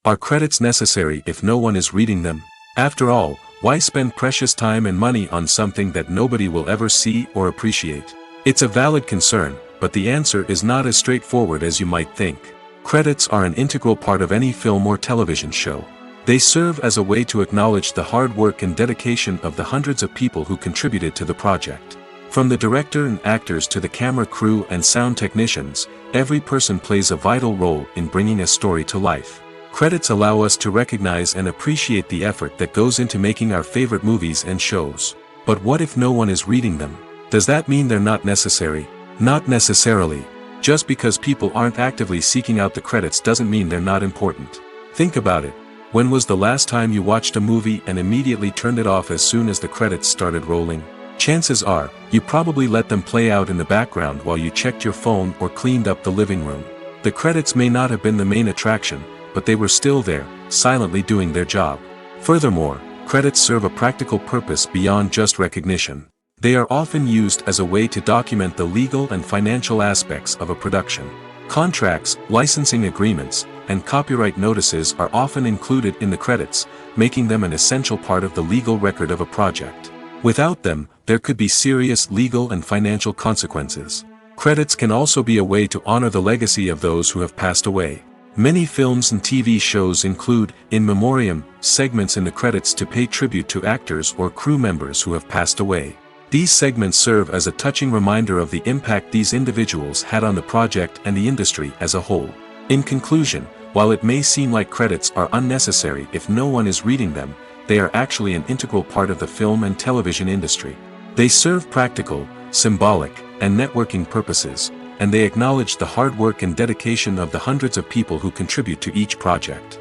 Are credits necessary if no one is reading them? After all, why spend precious time and money on something that nobody will ever see or appreciate? It's a valid concern, but the answer is not as straightforward as you might think. Credits are an integral part of any film or television show. They serve as a way to acknowledge the hard work and dedication of the hundreds of people who contributed to the project. From the director and actors to the camera crew and sound technicians, every person plays a vital role in bringing a story to life. Credits allow us to recognize and appreciate the effort that goes into making our favorite movies and shows. But what if no one is reading them? Does that mean they're not necessary? Not necessarily. Just because people aren't actively seeking out the credits doesn't mean they're not important. Think about it. When was the last time you watched a movie and immediately turned it off as soon as the credits started rolling? Chances are, you probably let them play out in the background while you checked your phone or cleaned up the living room. The credits may not have been the main attraction, but they were still there, silently doing their job. Furthermore, credits serve a practical purpose beyond just recognition. They are often used as a way to document the legal and financial aspects of a production. Contracts, licensing agreements, and copyright notices are often included in the credits, making them an essential part of the legal record of a project. Without them, there could be serious legal and financial consequences. Credits can also be a way to honor the legacy of those who have passed away. Many films and TV shows include, in memoriam, segments in the credits to pay tribute to actors or crew members who have passed away. These segments serve as a touching reminder of the impact these individuals had on the project and the industry as a whole. In conclusion, while it may seem like credits are unnecessary if no one is reading them, they are actually an integral part of the film and television industry. They serve practical, symbolic, and networking purposes, and they acknowledge the hard work and dedication of the hundreds of people who contribute to each project.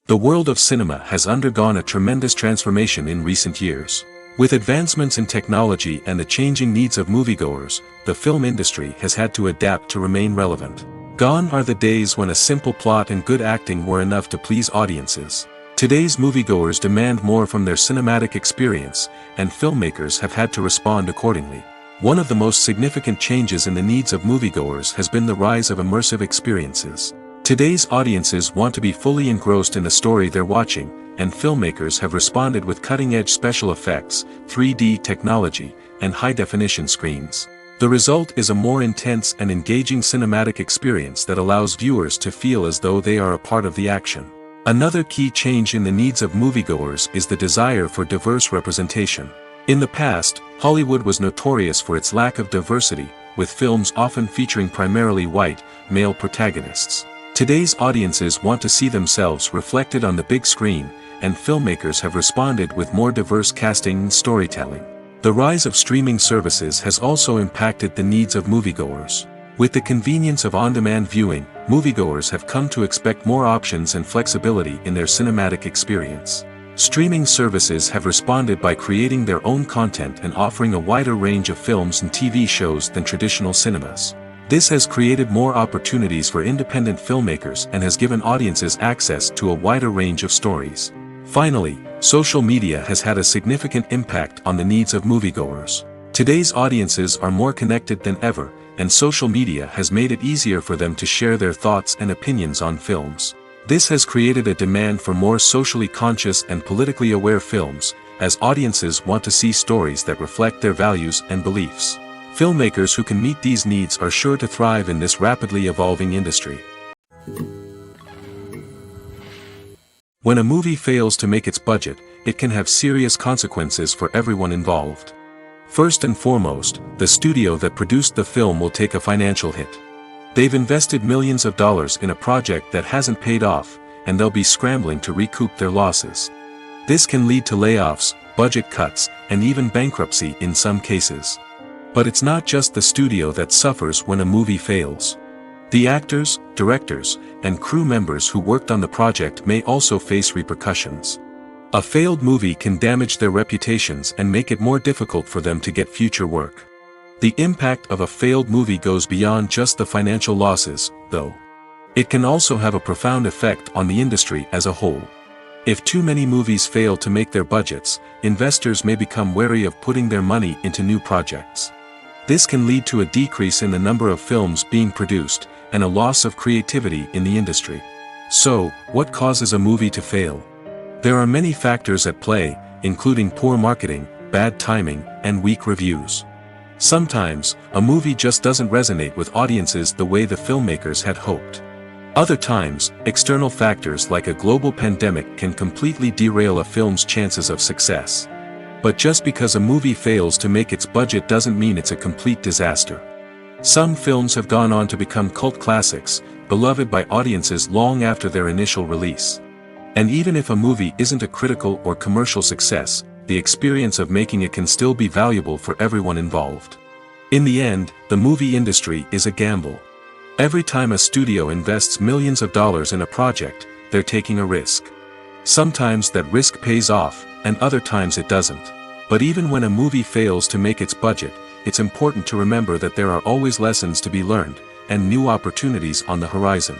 The world of cinema has undergone a tremendous transformation in recent years. With advancements in technology and the changing needs of moviegoers, the film industry has had to adapt to remain relevant. Gone are the days when a simple plot and good acting were enough to please audiences. Today's moviegoers demand more from their cinematic experience, and filmmakers have had to respond accordingly. One of the most significant changes in the needs of moviegoers has been the rise of immersive experiences. Today's audiences want to be fully engrossed in the story they're watching, and filmmakers have responded with cutting-edge special effects, 3D technology, and high-definition screens. The result is a more intense and engaging cinematic experience that allows viewers to feel as though they are a part of the action. Another key change in the needs of moviegoers is the desire for diverse representation. In the past, Hollywood was notorious for its lack of diversity, with films often featuring primarily white, male protagonists. Today's audiences want to see themselves reflected on the big screen, and filmmakers have responded with more diverse casting and storytelling. The rise of streaming services has also impacted the needs of moviegoers. With the convenience of on-demand viewing, moviegoers have come to expect more options and flexibility in their cinematic experience. Streaming services have responded by creating their own content and offering a wider range of films and TV shows than traditional cinemas. This has created more opportunities for independent filmmakers and has given audiences access to a wider range of stories. Finally, social media has had a significant impact on the needs of moviegoers. Today's audiences are more connected than ever, and social media has made it easier for them to share their thoughts and opinions on films. This has created a demand for more socially conscious and politically aware films, as audiences want to see stories that reflect their values and beliefs. Filmmakers who can meet these needs are sure to thrive in this rapidly evolving industry. When a movie fails to make its budget, it can have serious consequences for everyone involved. First and foremost, the studio that produced the film will take a financial hit. They've invested millions of dollars in a project that hasn't paid off, and they'll be scrambling to recoup their losses. This can lead to layoffs, budget cuts, and even bankruptcy in some cases. But it's not just the studio that suffers when a movie fails. The actors, directors, and crew members who worked on the project may also face repercussions. A failed movie can damage their reputations and make it more difficult for them to get future work. The impact of a failed movie goes beyond just the financial losses, though. It can also have a profound effect on the industry as a whole. If too many movies fail to make their budgets, investors may become wary of putting their money into new projects. This can lead to a decrease in the number of films being produced, and a loss of creativity in the industry. So, what causes a movie to fail? There are many factors at play, including poor marketing, bad timing, and weak reviews. Sometimes, a movie just doesn't resonate with audiences the way the filmmakers had hoped. Other times, external factors like a global pandemic can completely derail a film's chances of success. But just because a movie fails to make its budget doesn't mean it's a complete disaster. Some films have gone on to become cult classics, beloved by audiences long after their initial release. And even if a movie isn't a critical or commercial success, the experience of making it can still be valuable for everyone involved. In the end, the movie industry is a gamble. Every time a studio invests millions of dollars in a project, they're taking a risk. Sometimes that risk pays off, and other times it doesn't. But even when a movie fails to make its budget, it's important to remember that there are always lessons to be learned, and new opportunities on the horizon.